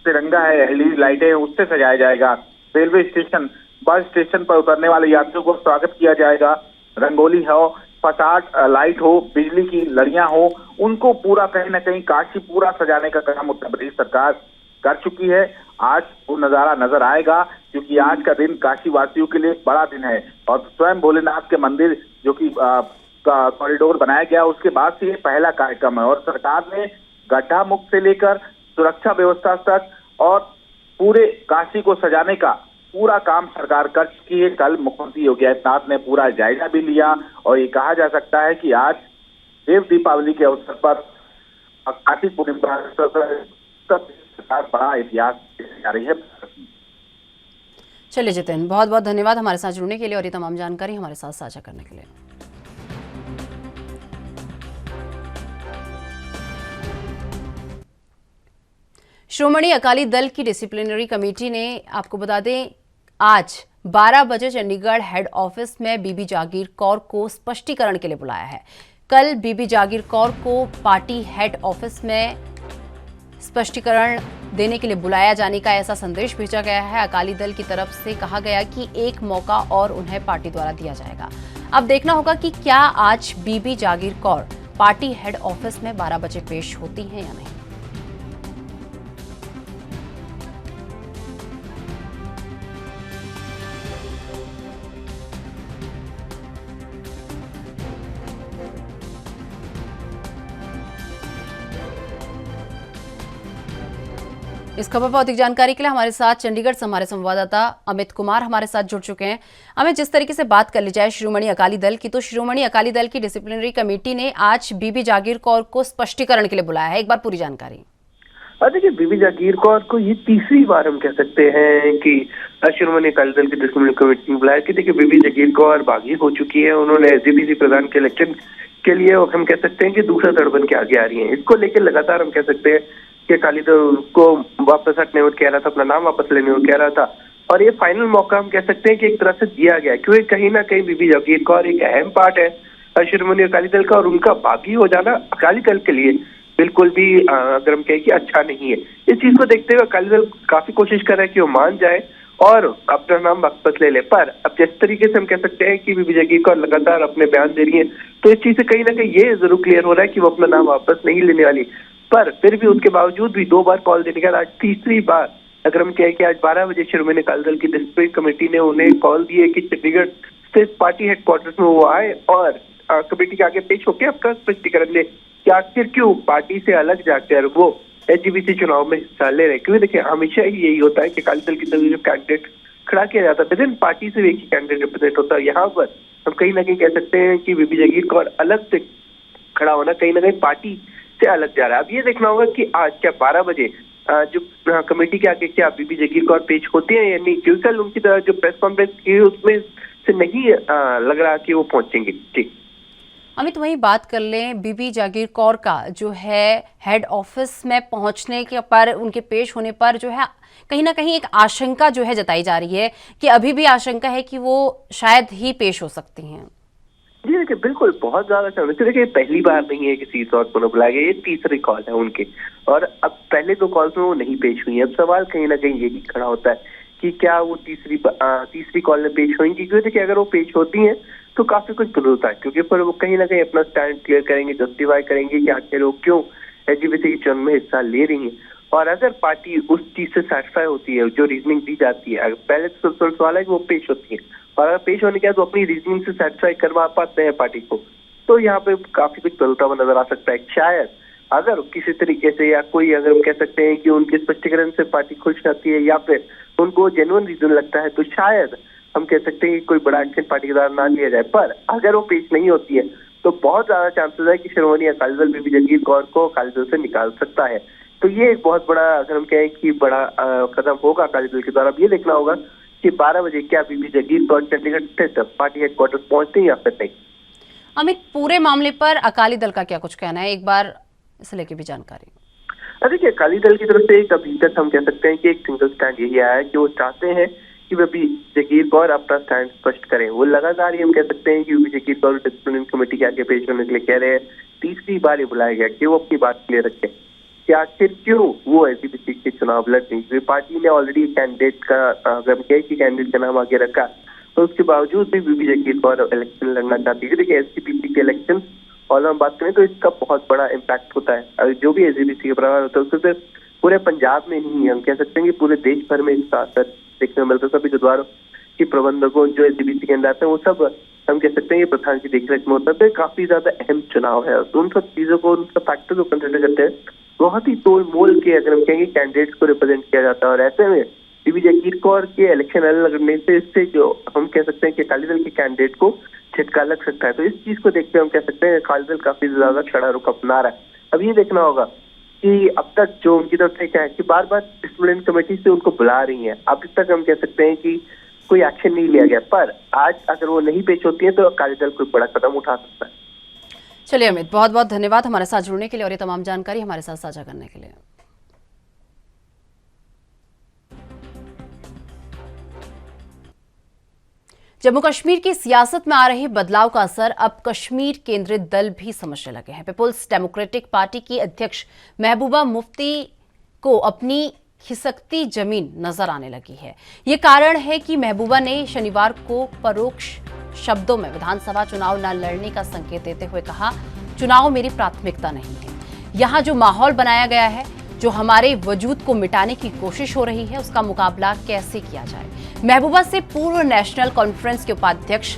तिरंगा है, एलईडी लाइटें उससे सजाया जाएगा। रेलवे स्टेशन, बस स्टेशन पर उतरने वाले यात्रियों को स्वागत किया जाएगा। रंगोली हो, फसाड लाइट हो, बिजली की लड़ियां हो, उनको पूरा कहीं ना कहीं काशी पूरा सजाने का काम उत्तर प्रदेश सरकार कर चुकी है। आज वो नजारा नजर आएगा, क्योंकि आज का दिन काशी वासियों के लिए बड़ा दिन है। और स्वयं भोलेनाथ के मंदिर जो कि कॉरिडोर बनाया गया उसके बाद से ये पहला कार्यक्रम है। और सरकार ने गड्ढा मुक्त से लेकर सुरक्षा व्यवस्था तक और पूरे काशी को सजाने का पूरा काम सरकार कर चुकी है। कल मुख्यमंत्री योगी आदित्यनाथ ने पूरा जायजा भी लिया और ये कहा जा सकता है कि आज देव दीपावली के अवसर पर कार्तिक पूर्णिमा सरकार बड़ा इतिहास जा रही है। चलिए जितिन, बहुत बहुत धन्यवाद हमारे साथ जुड़ने के लिए और ये तमाम जानकारी हमारे साथ साझा करने के लिए। श्रोमणी अकाली दल की डिसिप्लिनरी कमेटी ने, आपको बता दें, आज 12 बजे चंडीगढ़ हेड ऑफिस में बीबी जागीर कौर को स्पष्टीकरण के लिए बुलाया है। कल बीबी जागीर कौर को पार्टी हेड ऑफिस में स्पष्टीकरण देने के लिए बुलाया जाने का ऐसा संदेश भेजा गया है। अकाली दल की तरफ से कहा गया कि एक मौका और उन्हें पार्टी द्वारा दिया जाएगा। अब देखना होगा कि क्या आज बीबी जागीर कौर पार्टी हेड ऑफिस में 12 बजे पेश होती हैं या नहीं। इस खबर पर अधिक जानकारी के लिए हमारे साथ चंडीगढ़ से हमारे संवाददाता अमित कुमार हमारे साथ जुड़ चुके हैं। अमित, जिस तरीके से बात कर ली जाए श्रोमणी अकाली दल की, तो श्रोमणी अकाली दल की डिसिप्लिनरी कमेटी ने आज बीबी जागीर कौर को स्पष्टीकरण के लिए बुलाया है। एक बार पूरी जानकारी। देखिए, बीबी जागीर कौर को ये तीसरी बार हम कह सकते हैं कि श्रोमणी अकाली दल की डिसिप्लिनरी कमेटी ने बुलाया कि देखिए बीबी जागीर कौर बागी हो चुकी है। उन्होंने एसजीपीसी प्रधान के इलेक्शन के लिए हम कह सकते हैं कि दूसरा दड़ बन के आगे आ रही है। इसको लेकर लगातार हम कह सकते हैं कि अकाली दल उनको वापस हटने को कह रहा था, अपना नाम वापस लेने को कह रहा था, और ये फाइनल मौका हम कह सकते हैं कि एक तरह से दिया गया, क्योंकि कहीं ना कहीं बीबी जागीर कौर एक अहम पार्ट है श्रोमणी अकाली दल का, और उनका बागी हो जाना अकाली दल के लिए बिल्कुल भी अगर हम कहें कि अच्छा नहीं है। इस चीज को देखते हुए अकाली दल काफी कोशिश कर रहा है कि वो मान जाए और अपना नाम वापस ले ले। पर अब जिस तरीके से हम कह सकते हैं कि बीबी जागीर कौर लगातार अपने बयान दे रही है, तो इस चीज से कहीं ना कहीं ये जरूर क्लियर हो रहा है कि वो अपना नाम वापस नहीं लेने वाली। पर फिर भी उसके बावजूद भी 2 बार कॉल देने के बाद आज तीसरी बार अगर हम कहें कि आज 12 बजे श्रोमणी अकाली दल की डिस्ट्रिक्ट कमेटी ने उन्हें कॉल दी है कि चंडीगढ़ स्थित पार्टी हेडक्वार्टर्स में वो आए और कमेटी के आगे पेश होकर आपका स्पष्टीकरण दे कि आखिर क्यों पार्टी से अलग जाकर वो एसजीपीसी चुनाव में हिस्सा ले रहे। क्योंकि देखिए हमेशा ही यही होता है कि अकाली दल की तरफ जो कैंडिडेट खड़ा किया जाता है विदिन पार्टी से एक ही कैंडिडेट रिप्रेजेंट होता है। यहाँ पर हम कहीं ना कहीं कह सकते हैं कि बीबी जागीर कौर अलग से खड़ा होना कहीं ना कहीं पार्टी से अलग जा रहा है। अब ये देखना होगा कि आज क्या 12 बजे जो कमेटी के आगे क्या बीबी जागीर कौर पेश होती है या नहीं, क्योंकि कल उनकी तरह जो प्रेस कॉन्फ्रेंस की उसमें से नहीं लग रहा कि वो पहुंचेंगे। ठीक अमित, वहीं बात कर लें बीबी जागीर कौर का जो है हेड ऑफिस में पहुंचने के पर, उनके पेश होने पर जो है कहीं ना कहीं एक आशंका जो है जताई जा रही है कि अभी भी आशंका है कि वो शायद ही पेश हो सकती हैं। जी देखिए, बिल्कुल बहुत ज्यादा चांस। देखिए पहली बार नहीं है किसी और को बुलाया गया, ये तीसरी कॉल है उनके, और अब पहले 2 कॉल्स में वो नहीं पेश हुई है। अब सवाल कहीं ना कहीं यही खड़ा होता है कि क्या वो तीसरी कॉल में पेश होंगी, क्योंकि देखिए अगर वो पेश होती हैं तो काफी कुछ बदलता है, क्योंकि फिर वो कहीं ना कहीं अपना स्टैंड क्लियर करेंगे, जस्टिफाई करेंगे कि आखिर वो क्यों एसजीपीसी के चुनाव में हिस्सा ले रही है। और अगर पार्टी उस चीज से सेटिस्फाई होती है, जो रीजनिंग दी जाती है, पहले तो सवाल है कि वो पेश होती है, और अगर पेश होने के बाद वो अपनी रीजनिंग से सेटिस्फाई करवा पाते हैं पार्टी को, तो यहाँ पे काफी कुछ बदलता हुआ नजर आ सकता है। शायद अगर किसी तरीके से या कोई अगर हम कह सकते हैं कि उनके स्पष्टीकरण से पार्टी खुश रहती है या फिर उनको जेन्युइन रीजन लगता है, तो शायद हम कह सकते हैं कि कोई बड़ा एक्शन पार्टी के द्वारा ना लिया जाए। पर अगर वो पेश नहीं होती है तो बहुत ज्यादा चांसेस है कि श्रोमणी अकाली दल बीबी जागीर कौर को अकाली दल से निकाल सकता है। तो ये एक बहुत बड़ा अगर हम कहें कि बड़ा कदम होगा अकाली दल के द्वारा। अब ये देखना होगा कि 12 बजे क्या बीबी जागीर कौर चंडीगढ़ स्थित पार्टी हेडक्वार्टर पहुंचते हैं या फिर नहीं। अमित, पूरे मामले पर अकाली दल का क्या कुछ कहना है, एक बार इसे लेके भी जानकारी। देखिए अकाली दल की तरफ से एक अभी तक हम कह सकते हैं कि एक सिंगल स्टैंड यही आया है कि वो चाहते हैं कि बीबी जागीर कौर अपना स्टैंड स्पष्ट करें। वो लगातार ही हम कह सकते हैं कि बीबी जागीर कौर डिसिप्लिनरी कमेटी के आगे पेश होने के लिए कह रहे हैं। तीसरी बार ये बुलाया गया कि वो अपनी बात क्लियर रखें कि आखिर क्यों वो एसजीपीसी के चुनाव लड़ रही है। पार्टी ने ऑलरेडी कैंडिडेट का अगर कैंडिडेट का नाम आगे रखा, तो उसके बावजूद भी बीबी जागीर कौर इलेक्शन लड़ना चाहती है। देखिए एसजीपीसी के इलेक्शन और हम बात करें तो इसका बहुत बड़ा इम्पैक्ट होता है। जो भी एसजीपीसी का प्रभाव होता है उससे सिर्फ पूरे पंजाब में नहीं, हम कह सकते हैं कि पूरे देश भर में इसका असर देखने को मिलता है। सभी गुरुद्वारों के प्रबंधकों जो एसजीपीसी के अंदर आते हैं वो सब हम कह सकते हैं कि प्रधान की देखरेख में होता है। तो काफी ज्यादा अहम चुनाव है, तो उन सब चीजों को, उन सब फैक्टर को कंसिडर करते हैं बहुत ही तोल मोल के अगर हम कहेंगे कैंडिडेट्स को रिप्रेजेंट किया जाता है। और ऐसे में बीबी जागीर कौर के इलेक्शन लड़ने से इससे जो हम कह सकते हैं कि अकाली दल के कैंडिडेट को झटका लग सकता है। तो इस चीज को देखते हम कह सकते हैं अकाली दल काफी ज्यादा कड़ा रुख अपना रहा है। अब ये देखना होगा कि अब तक जो उनकी तरफ से क्या है कि बार बार डिसिप्लिनरी कमेटी से उनको बुला रही है, अभी तक हम कह सकते हैं कि कोई एक्शन नहीं लिया गया। पर आज अगर वो नहीं पेश होती है तो अकाली दल कोई बड़ा कदम उठा सकता है। चलिए अमित, बहुत बहुत धन्यवाद हमारे साथ जुड़ने के लिए और ये तमाम जानकारी हमारे साथ साझा करने के लिए। जम्मू कश्मीर की सियासत में आ रहे बदलाव का असर अब कश्मीर केंद्रित दल भी समझने लगे हैं। पीपुल्स डेमोक्रेटिक पार्टी की अध्यक्ष महबूबा मुफ्ती को अपनी खिसकती जमीन नजर आने लगी है। ये कारण है कि महबूबा ने शनिवार को परोक्ष शब्दों में विधानसभा चुनाव न लड़ने का संकेत देते हुए कहा, चुनाव मेरी प्राथमिकता नहीं है। यहाँ जो माहौल बनाया गया है, जो हमारे वजूद को मिटाने की कोशिश हो रही है, उसका मुकाबला कैसे किया जाए। महबूबा से पूर्व नेशनल कॉन्फ्रेंस के उपाध्यक्ष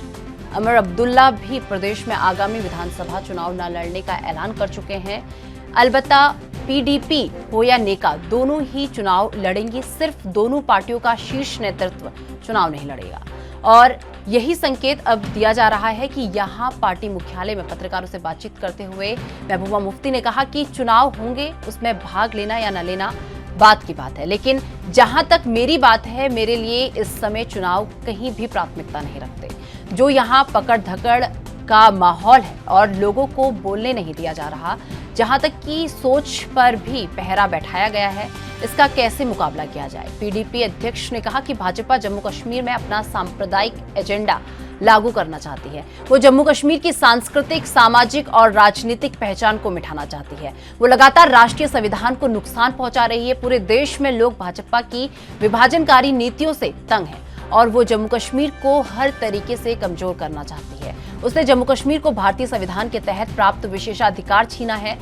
अमर अब्दुल्ला भी प्रदेश में आगामी विधानसभा चुनाव न लड़ने का ऐलान कर चुके हैं। अलबत्ता पीडीपी हो या नेका, दोनों ही चुनाव लड़ेंगी। सिर्फ दोनों पार्टियों का शीर्ष नेतृत्व चुनाव नहीं लड़ेगा और यही संकेत अब दिया जा रहा है कि यहां पार्टी मुख्यालय में पत्रकारों से बातचीत करते हुए महबूबा मुफ्ती ने कहा कि चुनाव होंगे, उसमें भाग लेना या न लेना बात की बात है, लेकिन जहां तक मेरी बात है, मेरे लिए इस समय चुनाव कहीं भी प्राथमिकता नहीं रखते। जो यहां पकड़ धकड़ का माहौल है और लोगों को बोलने नहीं दिया जा रहा, जहां तक कि सोच पर भी पहरा बैठाया गया है, इसका कैसे मुकाबला किया जाए। पीडीपी अध्यक्ष ने कहा कि भाजपा जम्मू कश्मीर में अपना सांप्रदायिक एजेंडा लागू करना चाहती है। वो जम्मू कश्मीर की सांस्कृतिक, सामाजिक और राजनीतिक पहचान को मिटाना चाहती है। वो लगातार राष्ट्रीय संविधान को नुकसान पहुंचा रही है। पूरे देश में लोग भाजपा की विभाजनकारी नीतियों से तंग हैं और वो जम्मू कश्मीर को हर तरीके से कमजोर करना चाहती है। उसने जम्मू कश्मीर को भारतीय संविधान के तहत प्राप्त विशेषाधिकार छीना है,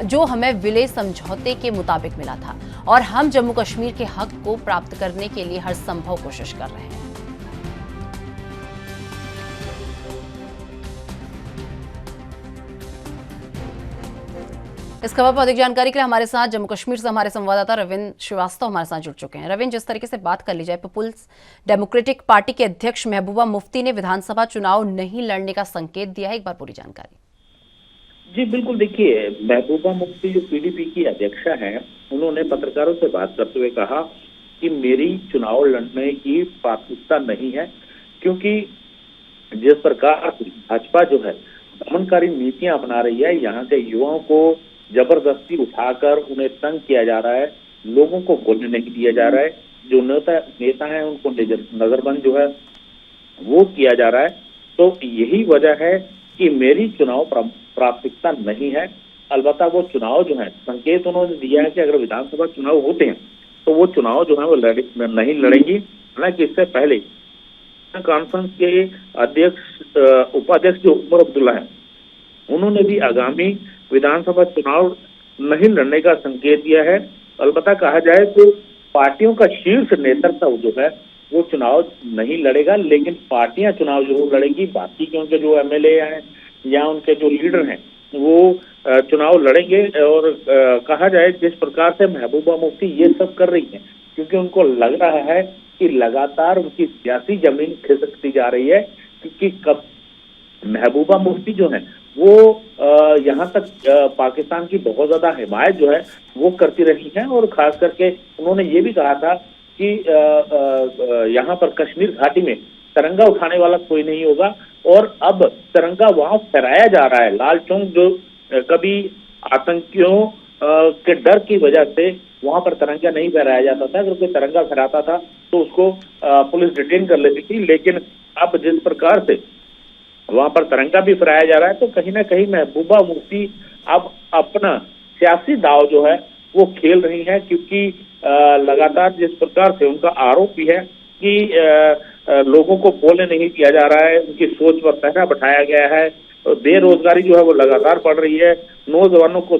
जो हमें विलय समझौते के मुताबिक मिला था, और हम जम्मू कश्मीर के हक को प्राप्त करने के लिए हर संभव कोशिश कर रहे हैं। इस खबर पर अधिक जानकारी के लिए हमारे साथ जम्मू कश्मीर से हमारे संवाददाता रविंद्र श्रीवास्तव हमारे साथ जुड़ चुके हैं। रविंद्र, जिस तरीके से बात कर ली जाए, पीपुल्स डेमोक्रेटिक पार्टी के अध्यक्ष महबूबा मुफ्ती ने विधानसभा चुनाव नहीं लड़ने का संकेत दिया है, एक बार पूरी जानकारी। जी बिल्कुल, देखिए महबूबा मुफ्ती जो पीडीपी की अध्यक्षा हैं, उन्होंने पत्रकारों से बात करते हुए कहा कि मेरी चुनाव लड़ने की प्राथमिकता नहीं है, क्योंकि जिस प्रकार भाजपा जो है दमनकारी नीतियां अपना रही है, यहाँ के युवाओं को जबरदस्ती उठाकर उन्हें तंग किया जा रहा है, लोगों को बोलने नहीं दिया जा रहा है, जो नेता हैं उनको नजरबंद जो है वो किया जा रहा है। तो यही वजह है कि मेरी चुनाव प्राथमिकता नहीं है। अलबत्ता वो चुनाव जो है, संकेत उन्होंने दिया है कि अगर विधानसभा चुनाव होते हैं तो वो चुनाव जो है वो नहीं लड़ेंगी। हालांकि इससे पहले कॉन्फ्रेंस के उपाध्यक्ष जो उमर अब्दुल्ला है, उन्होंने भी आगामी विधानसभा चुनाव नहीं लड़ने का संकेत दिया है। अलबत्ता कहा जाए तो पार्टियों का शीर्ष नेतृत्व जो है वो चुनाव नहीं लड़ेगा, लेकिन पार्टियां चुनाव जरूर लड़ेंगी। बाकी के उनके जो एमएलए हैं या उनके जो लीडर हैं वो चुनाव लड़ेंगे। और कहा जाए जिस प्रकार से महबूबा मुफ्ती ये सब कर रही है, क्योंकि उनको लग रहा है कि लगातार उनकी सियासी जमीन खिसकती जा रही है, क्योंकि कब महबूबा मुफ्ती जो है वो यहाँ तक पाकिस्तान की बहुत ज्यादा हिमायत जो है वो करती रही है। और खास करके उन्होंने ये भी कहा था कि यहाँ पर कश्मीर घाटी में तिरंगा उठाने वाला कोई नहीं होगा, और अब तिरंगा वहां फहराया जा रहा है। लाल चौक जो कभी आतंकियों के डर की वजह से वहां पर तिरंगा नहीं फहराया जाता था, अगर कोई तिरंगा फहराता था तो उसको पुलिस डिटेन कर लेती थी, लेकिन अब जिस प्रकार से वहां पर तिरंगा भी फहराया जा रहा है, तो कहीं ना कहीं महबूबा मुफ्ती अब अपना सियासी दाव जो है वो खेल रही है। क्योंकि लगातार जिस प्रकार से उनका आरोप भी है कि लोगों को बोलने नहीं दिया जा रहा है, उनकी सोच पर पहरा बैठाया गया है, बेरोजगारी जो है वो लगातार बढ़ रही है, नौजवानों को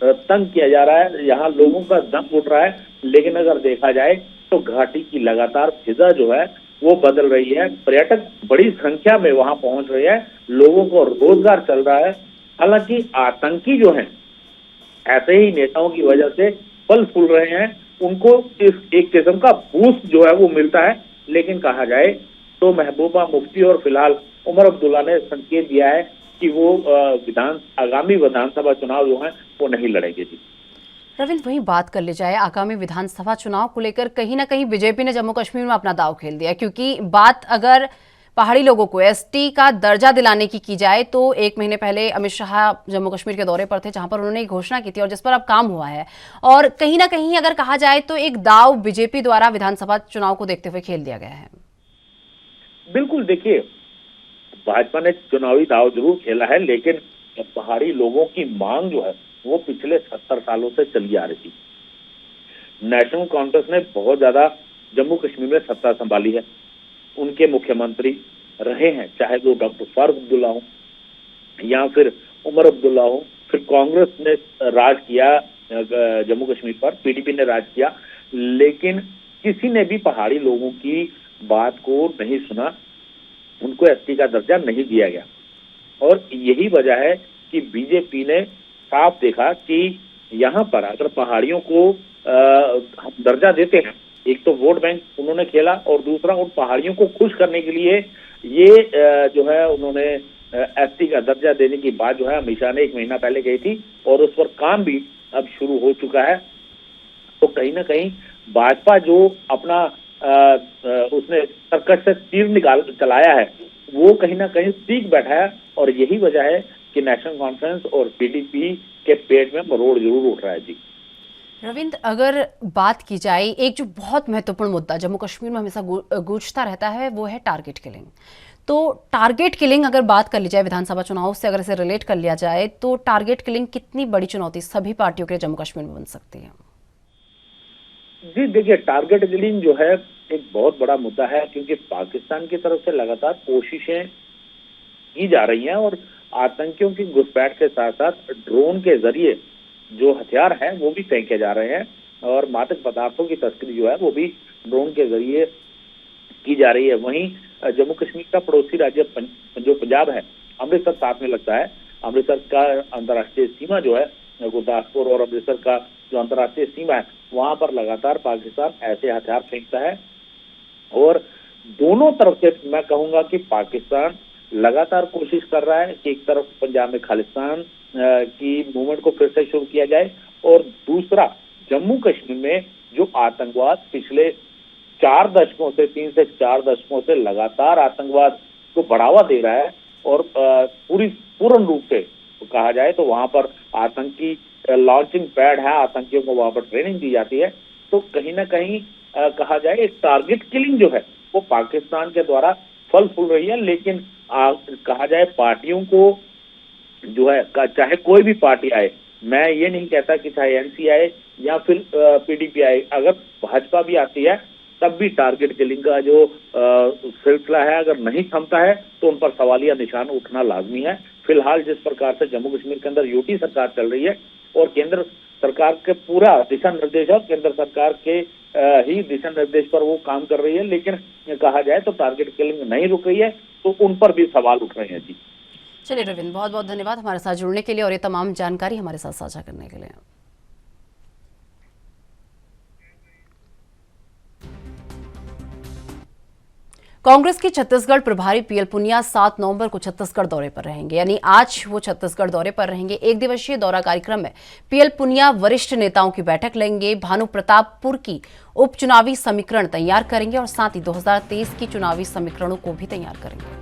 तंग किया जा रहा है, यहाँ लोगों का दम उठ रहा है। लेकिन अगर देखा जाए तो घाटी की लगातार फिजा जो है वो बदल रही है, पर्यटक बड़ी संख्या में वहां पहुंच रहे हैं, लोगों को रोजगार चल रहा है। हालांकि आतंकी जो हैं ऐसे ही नेताओं की वजह से फल फूल रहे हैं, उनको इस एक किस्म का बूस्ट जो है वो मिलता है। लेकिन कहा जाए तो महबूबा मुफ्ती और फिलहाल उमर अब्दुल्ला ने संकेत दिया है कि वो आगामी विधानसभा चुनाव जो है वो नहीं लड़ेंगे। जी रविंद्र, वहीं बात कर ली जाए आगामी विधानसभा चुनाव को लेकर, कहीं ना कहीं बीजेपी ने जम्मू कश्मीर में अपना दांव खेल दिया, क्योंकि बात अगर पहाड़ी लोगों को एसटी का दर्जा दिलाने की जाए तो 1 महीने पहले अमित शाह जम्मू कश्मीर के दौरे पर थे, जहां पर उन्होंने एक घोषणा की थी और जिस पर अब काम हुआ है। और कहीं ना कहीं अगर कहा जाए तो एक दांव बीजेपी द्वारा विधानसभा चुनाव को देखते हुए खेल दिया गया है। बिल्कुल, देखिए भाजपा ने चुनावी दांव जरूर खेला है, लेकिन पहाड़ी लोगों की मांग जो है वो पिछले 70 सालों से चली आ रही थी। नेशनल कॉन्फ्रेंस ने बहुत ज्यादा जम्मू कश्मीर में सत्ता संभाली है, उनके मुख्यमंत्री रहे हैं, चाहे वो डॉक्टर फारूक अब्दुल्ला हो या फिर उमर अब्दुल्ला हो। फिर कांग्रेस ने राज किया जम्मू कश्मीर पर, पीडीपी ने राज किया, लेकिन किसी ने भी पहाड़ी लोगों की बात को नहीं सुना, उनको एसटी का दर्जा नहीं दिया गया। और यही वजह है कि बीजेपी ने साफ देखा कि यहाँ पर अगर पहाड़ियों को दर्जा देते हैं, एक तो वोट बैंक उन्होंने खेला और दूसरा उन पहाड़ियों को खुश करने के लिए ये जो है उन्होंने एसटी का दर्जा देने की बात जो है अमित शाह ने 1 महीना पहले कही थी और उस पर काम भी अब शुरू हो चुका है। तो कहीं ना कहीं भाजपा जो अपना उसने सर्कस से तीर चलाया है वो कहीं ना कहीं सीख बैठा है और यही वजह है कि नेशनल कॉन्फ्रेंस और पीडीपी के पेट में मरोड़ जरूर उठ रहा है। जी रविंद्र, अगर बात की जाए, एक जो बहुत महत्वपूर्ण मुद्दा जम्मू कश्मीर में हमेशा गूंजता रहता है वो है टारगेट किलिंग। तो टारगेट किलिंग अगर बात कर ली जाए विधानसभा चुनाव से, अगर इसे रिलेट कर लिया जाए, तो टारगेट किलिंग कितनी बड़ी चुनौती सभी पार्टियों के लिए जम्मू कश्मीर में बन सकती है? जी देखिए, टारगेट किलिंग जो है एक बहुत बड़ा मुद्दा है, क्योंकि पाकिस्तान की तरफ से लगातार कोशिशें की जा रही हैं और आतंकियों की घुसपैठ के साथ साथ ड्रोन के जरिए जो हथियार हैं वो भी फेंके जा रहे हैं और मादक पदार्थों की तस्करी जो है वो भी ड्रोन के जरिए की जा रही है। वहीं जम्मू कश्मीर का पड़ोसी राज्य जो पंजाब है, अमृतसर साथ में लगता है। अमृतसर का अंतर्राष्ट्रीय सीमा जो है, गुरदासपुर और अमृतसर का जो अंतर्राष्ट्रीय सीमा है, वहां पर लगातार पाकिस्तान ऐसे हथियार फेंकता है और दोनों तरफ से मैं कहूंगा कि पाकिस्तान लगातार कोशिश कर रहा है कि एक तरफ पंजाब में खालिस्तान की मूवमेंट को फिर से शुरू किया जाए और दूसरा जम्मू कश्मीर में जो आतंकवाद पिछले 4 दशकों से 3 से 4 दशकों से लगातार आतंकवाद को बढ़ावा दे रहा है और पूर्ण रूप से कहा जाए तो वहां पर आतंकी लॉन्चिंग पैड है, आतंकियों को वहां पर ट्रेनिंग दी जाती है। तो कहीं ना कहीं कहा जाए एक टारगेट किलिंग जो है वो पाकिस्तान के द्वारा फल फूल रही है। लेकिन कहा जाए पार्टियों को जो है चाहे कोई भी पार्टी आए, मैं ये नहीं कहता कि चाहे एनसी आए या फिर पीडीपी आए, अगर भाजपा भी आती है तब भी टारगेट किलिंग का जो सिलसिला है अगर नहीं थमता है तो उन पर सवालिया निशान उठना लाजमी है। फिलहाल जिस प्रकार से जम्मू कश्मीर के अंदर यूटी सरकार चल रही है और केंद्र सरकार के पूरा दिशा निर्देश और केंद्र सरकार के ही दिशा निर्देश पर वो काम कर रही है, लेकिन कहा जाए तो टारगेट किलिंग नहीं रुक रही है, तो उन पर भी सवाल उठ रहे हैं। जी चलिए रविंद्र, बहुत बहुत धन्यवाद हमारे साथ जुड़ने के लिए और ये तमाम जानकारी हमारे साथ साझा करने के लिए। कांग्रेस के छत्तीसगढ़ प्रभारी पीएल पुनिया 7 नवंबर को छत्तीसगढ़ दौरे पर रहेंगे, यानी आज वो छत्तीसगढ़ दौरे पर रहेंगे। 1 दिवसीय दौरा कार्यक्रम में पीएल पुनिया वरिष्ठ नेताओं की बैठक लेंगे, भानु प्रतापपुर की उपचुनावी समीकरण तैयार करेंगे और साथ ही 2023 की चुनावी समीकरणों को भी तैयार करेंगे।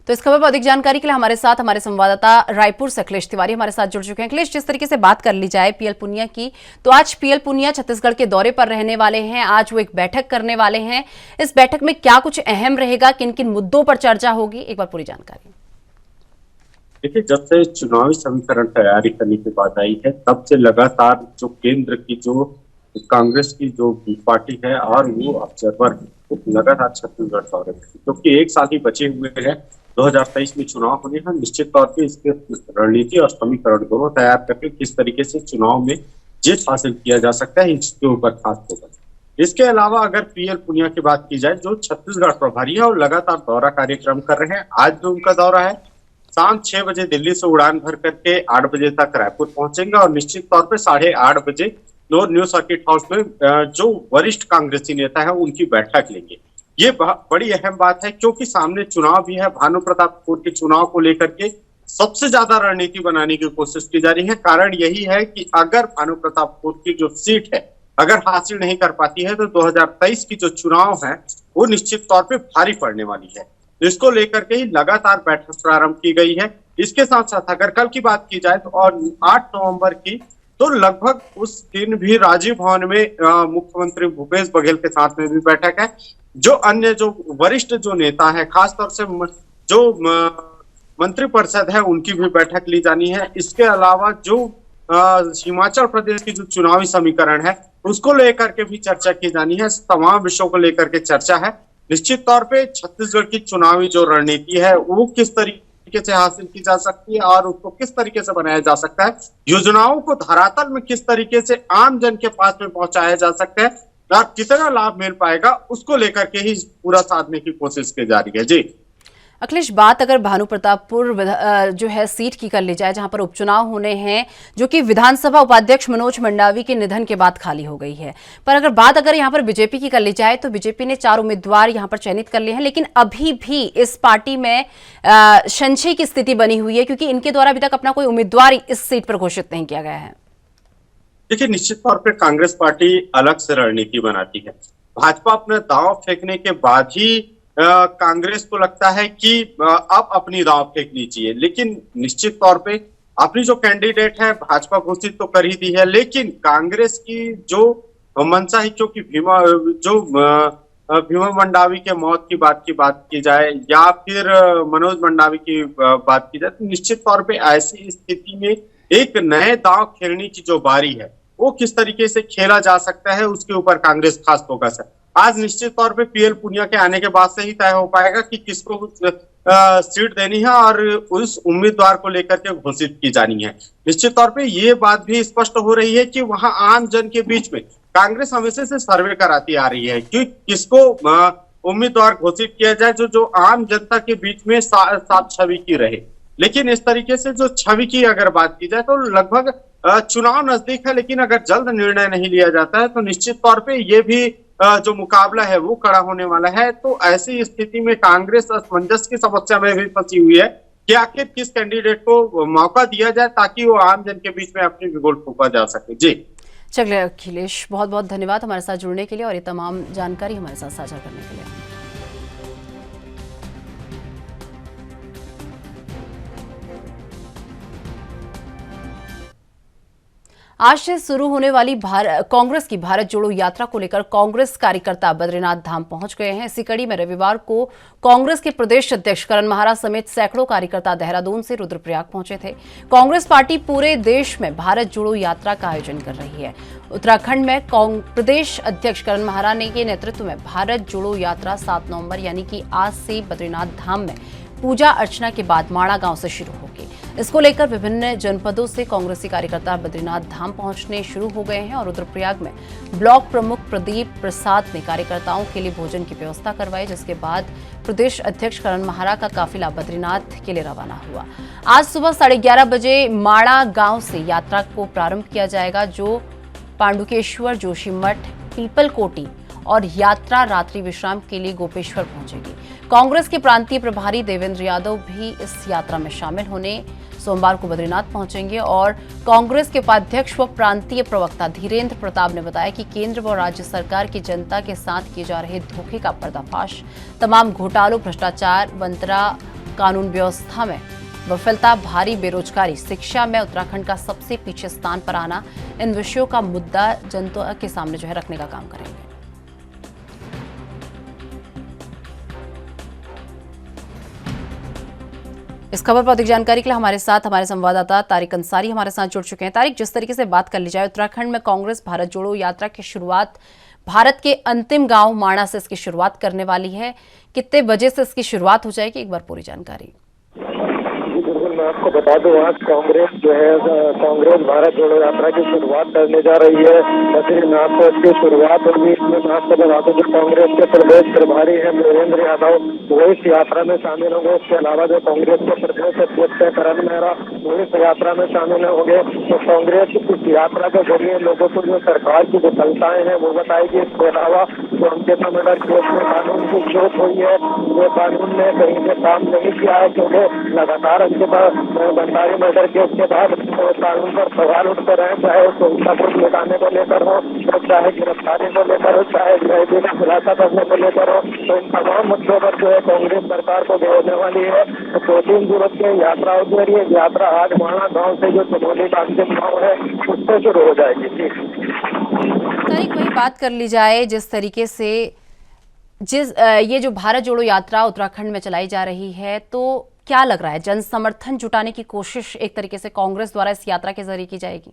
तो इस खबर पर अधिक जानकारी के लिए हमारे साथ हमारे संवाददाता रायपुर से अखिलेश तिवारी हमारे साथ जुड़ चुके हैं। अखिलेश, जिस तरीके से बात कर ली जाए पीएल पुनिया की, तो आज पीएल पुनिया छत्तीसगढ़ के दौरे पर रहने वाले हैं, आज वो एक बैठक करने वाले हैं। इस बैठक में क्या कुछ अहम रहेगा, किन किन मुद्दों पर चर्चा होगी, एक बार पूरी जानकारी। देखिए, जब से चुनावी समीकरण तैयारी करने की बात आई है तब से लगातार जो केंद्र की जो कांग्रेस की जो पार्टी है और वो ऑब्जर्वर लगातार छत्तीसगढ़ दौरे में, क्योंकि 1 साल ही बचे हुए हैं 2023 में चुनाव होने हैं। निश्चित तौर पे इसके रणनीति और समीकरण दोनों तैयार करके किस तरीके से चुनाव में जीत हासिल किया जा सकता है इसके ऊपर खास फोकस। इसके अलावा अगर पीएल पुनिया की बात की जाए जो छत्तीसगढ़ प्रभारी है और लगातार दौरा कार्यक्रम कर रहे हैं, आज जो उनका दौरा है शाम 6 बजे दिल्ली से उड़ान भर करके 8 बजे तक रायपुर पहुंचेंगे और निश्चित तौर पर 8:30 बजे न्यू सर्किट हाउस में जो वरिष्ठ कांग्रेसी नेता है उनकी बैठक लेंगे। ये बड़ी अहम बात है क्योंकि सामने चुनाव भी है। भानु प्रतापपुर के चुनाव को लेकर के सबसे ज्यादा रणनीति बनाने की कोशिश की जा रही है। कारण यही है कि अगर भानु प्रतापपुर की जो सीट है अगर हासिल नहीं कर पाती है तो 2023 की जो चुनाव है वो निश्चित तौर पे भारी पड़ने वाली है। इसको लेकर के ही लगातार बैठक प्रारंभ की गई है। इसके साथ साथ अगर कल की बात की जाए तो और 8 नवंबर की, तो लगभग उस दिन भी राजीव भवन में मुख्यमंत्री भूपेश बघेल के साथ में भी बैठक है। जो अन्य जो वरिष्ठ जो नेता है, खासतौर से जो मंत्रिपरिषद है, उनकी भी बैठक ली जानी है। इसके अलावा जो हिमाचल प्रदेश की जो चुनावी समीकरण है, उसको लेकर के भी चर्चा की जानी है। तमाम विषयों को लेकर के चर्चा है। निश्चित तौर पे छत्तीसगढ़ की चुनावी जो रणनीति है, वो किस तरीके से हासिल की जा सकती है और उसको किस तरीके से बनाया जा सकता है, योजनाओं को धरातल में किस तरीके से आम जन के पास में पहुंचाया जा सकता है और कितना लाभ मिल पाएगा, उसको लेकर के ही पूरा साधने की कोशिश की जा रही है। जी अखिलेश, बात अगर भानु प्रतापपुर जो है सीट की कर ली जाए, जहां पर उपचुनाव होने हैं, जो कि विधानसभा उपाध्यक्ष मनोज मंडावी के निधन के बाद खाली हो गई है, पर अगर बात यहां पर बीजेपी की कर ली जाए तो बीजेपी ने 4 उम्मीदवार यहां पर चयनित कर लिए हैं, लेकिन अभी भी इस पार्टी में संशय की स्थिति बनी हुई है, क्योंकि इनके द्वारा अभी तक अपना कोई उम्मीदवार इस सीट पर घोषित नहीं किया गया है। देखिए, निश्चित तौर पर कांग्रेस पार्टी अलग से रणनीति बनाती है। भाजपा अपने दांव फेंकने के बाद ही कांग्रेस को लगता है कि अब अपनी दांव फेंकनी चाहिए, लेकिन निश्चित तौर पे अपनी जो कैंडिडेट है भाजपा घोषित तो कर ही दी है, लेकिन कांग्रेस की जो मंशा है, क्योंकि भीमा मंडावी के मौत की बात की जाए या फिर मनोज मंडावी की बात की जाए, तो निश्चित तौर पे ऐसी स्थिति में एक नए दांव खेलने की जो बारी है, वो किस तरीके से खेला जा सकता है, उसके ऊपर कांग्रेस खास फोकस है। आज निश्चित तौर पे पीएल पुनिया के आने के बाद से ही तय हो पाएगा कि किसको सीट देनी है और उस उम्मीदवार को लेकर के घोषित की जानी है। निश्चित तौर पे ये बात भी स्पष्ट हो रही है कि वहां आम जन के बीच में कांग्रेस हमेशा से सर्वे कराती आ रही है कि किसको उम्मीदवार घोषित किया जाए जो आम जनता के बीच में साफ छवि की रहे। लेकिन इस तरीके से जो छवि की अगर बात की जाए तो लगभग चुनाव नजदीक है, लेकिन अगर जल्द निर्णय नहीं लिया जाता है तो निश्चित तौर पे ये भी जो मुकाबला है वो कड़ा होने वाला है। तो ऐसी स्थिति में कांग्रेस असमंजस की समस्या में भी फंसी हुई है कि आखिर किस कैंडिडेट को मौका दिया जाए ताकि वो आम जन के बीच में अपनी बिगुल फूंका जा सके। जी चलिए अखिलेश, बहुत बहुत धन्यवाद हमारे साथ जुड़ने के लिए और ये तमाम जानकारी हमारे साथ साझा करने के लिए। आज से शुरू होने वाली कांग्रेस की भारत जोड़ो यात्रा को लेकर कांग्रेस कार्यकर्ता बद्रीनाथ धाम पहुंच गए हैं। इसी कड़ी में रविवार को कांग्रेस के प्रदेश अध्यक्ष करण माहरा समेत सैकड़ों कार्यकर्ता देहरादून से रुद्रप्रयाग पहुंचे थे। कांग्रेस पार्टी पूरे देश में भारत जोड़ो यात्रा का आयोजन कर रही है। उत्तराखंड में प्रदेश अध्यक्ष करण माहरा के नेतृत्व में भारत जोड़ो यात्रा 7 नवंबर यानी कि आज से बद्रीनाथ धाम में पूजा अर्चना के बाद माणा गांव से शुरू होगी। इसको लेकर विभिन्न जनपदों से कांग्रेसी कार्यकर्ता बद्रीनाथ धाम पहुंचने शुरू हो गए हैं और रुद्रप्रयाग में ब्लॉक प्रमुख प्रदीप प्रसाद ने कार्यकर्ताओं के लिए भोजन की व्यवस्था करवाई, जिसके बाद प्रदेश अध्यक्ष करण माहरा का काफिला बद्रीनाथ के लिए रवाना हुआ। आज सुबह 11:30 बजे माणा गांव से यात्रा को प्रारंभ किया जाएगा, जो पांडुकेश्वर, जोशीमठ, पीपलकोटी और यात्रा रात्रि विश्राम के लिए गोपेश्वर पहुंचेगी। कांग्रेस के प्रांतीय प्रभारी देवेंद्र यादव भी इस यात्रा में शामिल होने सोमवार को बद्रीनाथ पहुंचेंगे और कांग्रेस के उपाध्यक्ष व प्रांतीय प्रवक्ता धीरेन्द्र प्रताप ने बताया कि केंद्र व राज्य सरकार की जनता के साथ किए जा रहे धोखे का पर्दाफाश, तमाम घोटालों, भ्रष्टाचार, बंतरा, कानून व्यवस्था में विफलता, भारी बेरोजगारी, शिक्षा में उत्तराखंड का सबसे पीछे स्थान पर आना, इन विषयों का मुद्दा जनता के सामने रखने का काम करेंगे। इस खबर पर अधिक जानकारी के लिए हमारे संवाददाता तारिक अंसारी हमारे साथ जुड़ चुके हैं। तारिक, जिस तरीके से बात कर ली जाए, उत्तराखंड में कांग्रेस भारत जोड़ो यात्रा की शुरुआत भारत के अंतिम गांव माणा से इसकी शुरुआत करने वाली है। कितने बजे से इसकी शुरुआत हो जाएगी, एक बार पूरी जानकारी। मैं आपको बता दूं, आज कांग्रेस जो है कांग्रेस भारत जोड़ो यात्रा की शुरुआत करने जा रही है। बद्रीनाथ से इसकी शुरुआत होगी। इसमें मैं आपको बता दूं, जो कांग्रेस के प्रदेश प्रभारी है देवेंद्र यादव, वो इस यात्रा में शामिल होंगे। इसके अलावा जो कांग्रेस के प्रदेश अध्यक्ष है करण मेहरा, वो इस यात्रा में शामिल होंगे। तो कांग्रेस इस यात्रा के जरिए लोगों को जो सरकार की विफलताएं हैं वो बताएगी। इसके अलावा जो अंकिता मर्डर केस में कानून की चोट हुई है, वो कानून ने कहीं से काम नहीं किया है, क्योंकि लगातार अंकिता भंडारी मर्डर केस के बाद कानून पर सवाल उठते रहे, चाहे उसको पुलिस मिटाने को लेकर हो, चाहे गिरफ्तारी को लेकर हो, चाहे कैदी का खुलासा करने को लेकर हो। तो इन तमाम मुद्दों पर जो है कांग्रेस सरकार को घेरने वाली है। तो 2-3 दिवस की यात्रा होगी और ये यात्रा आज माणा गांव से जो चमोली का अंतिम गाँव है उससे शुरू हो जाएगी। तारिक, वही बात कर ली जाए जिस तरीके से ये जो भारत जोड़ो यात्रा उत्तराखंड में चलाई जा रही है, तो क्या लग रहा है जन समर्थन जुटाने की कोशिश एक तरीके से कांग्रेस द्वारा इस यात्रा के जरिए की जाएगी?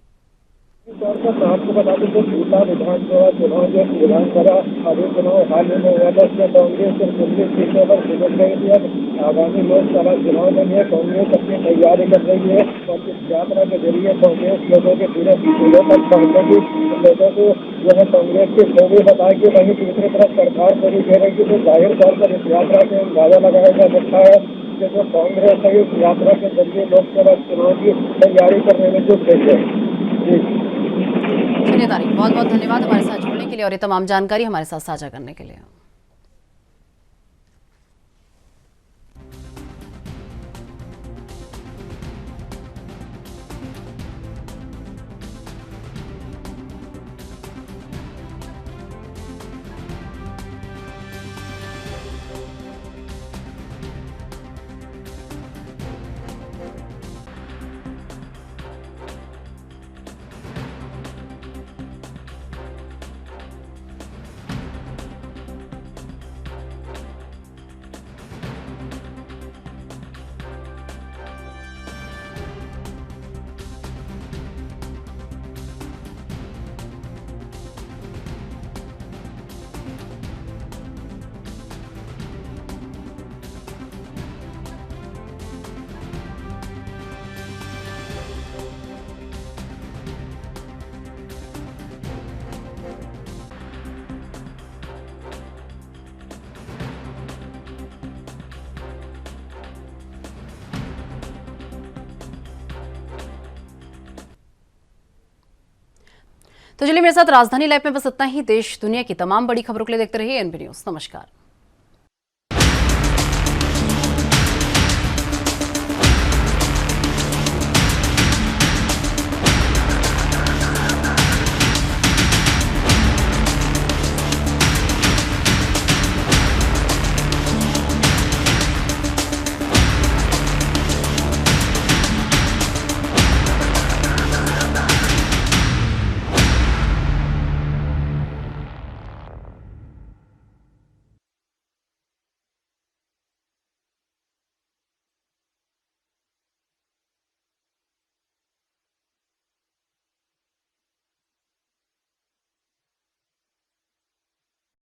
तौर पर मैं आपको बता दूं, जो पिछला विधानसभा चुनाव जो विधानसभा अभी चुनाव हाल ही में हुआ था, उसमें कांग्रेस सिर्फ 19 सीटों पर सिमट गई थी। अब आगामी लोकसभा चुनाव के लिए कांग्रेस अपनी तैयारी कर रही है और इस यात्रा के जरिए कांग्रेस लोगों के पूरे जिलों तक पहुंचेगी, लोगों को जो है कांग्रेस की खूबी बताएगी। वहीं दूसरी तरफ सरकार को भी घेरेगी। तो जाहिर तौर पर इस यात्रा से अंदाजा लगाया जा सकता है कि जो कांग्रेस है इस यात्रा के जरिए लोकसभा चुनाव की तैयारी करने में जुट गई है। चलिए तारिक, बहुत बहुत धन्यवाद हमारे साथ जुड़ने के लिए और ये तमाम जानकारी हमारे साथ साझा करने के लिए। तो चलिए, मेरे साथ राजधानी लाइव में बस इतना ही। देश दुनिया की तमाम बड़ी खबरों के लिए देखते रहिए एनबी न्यूज। नमस्कार।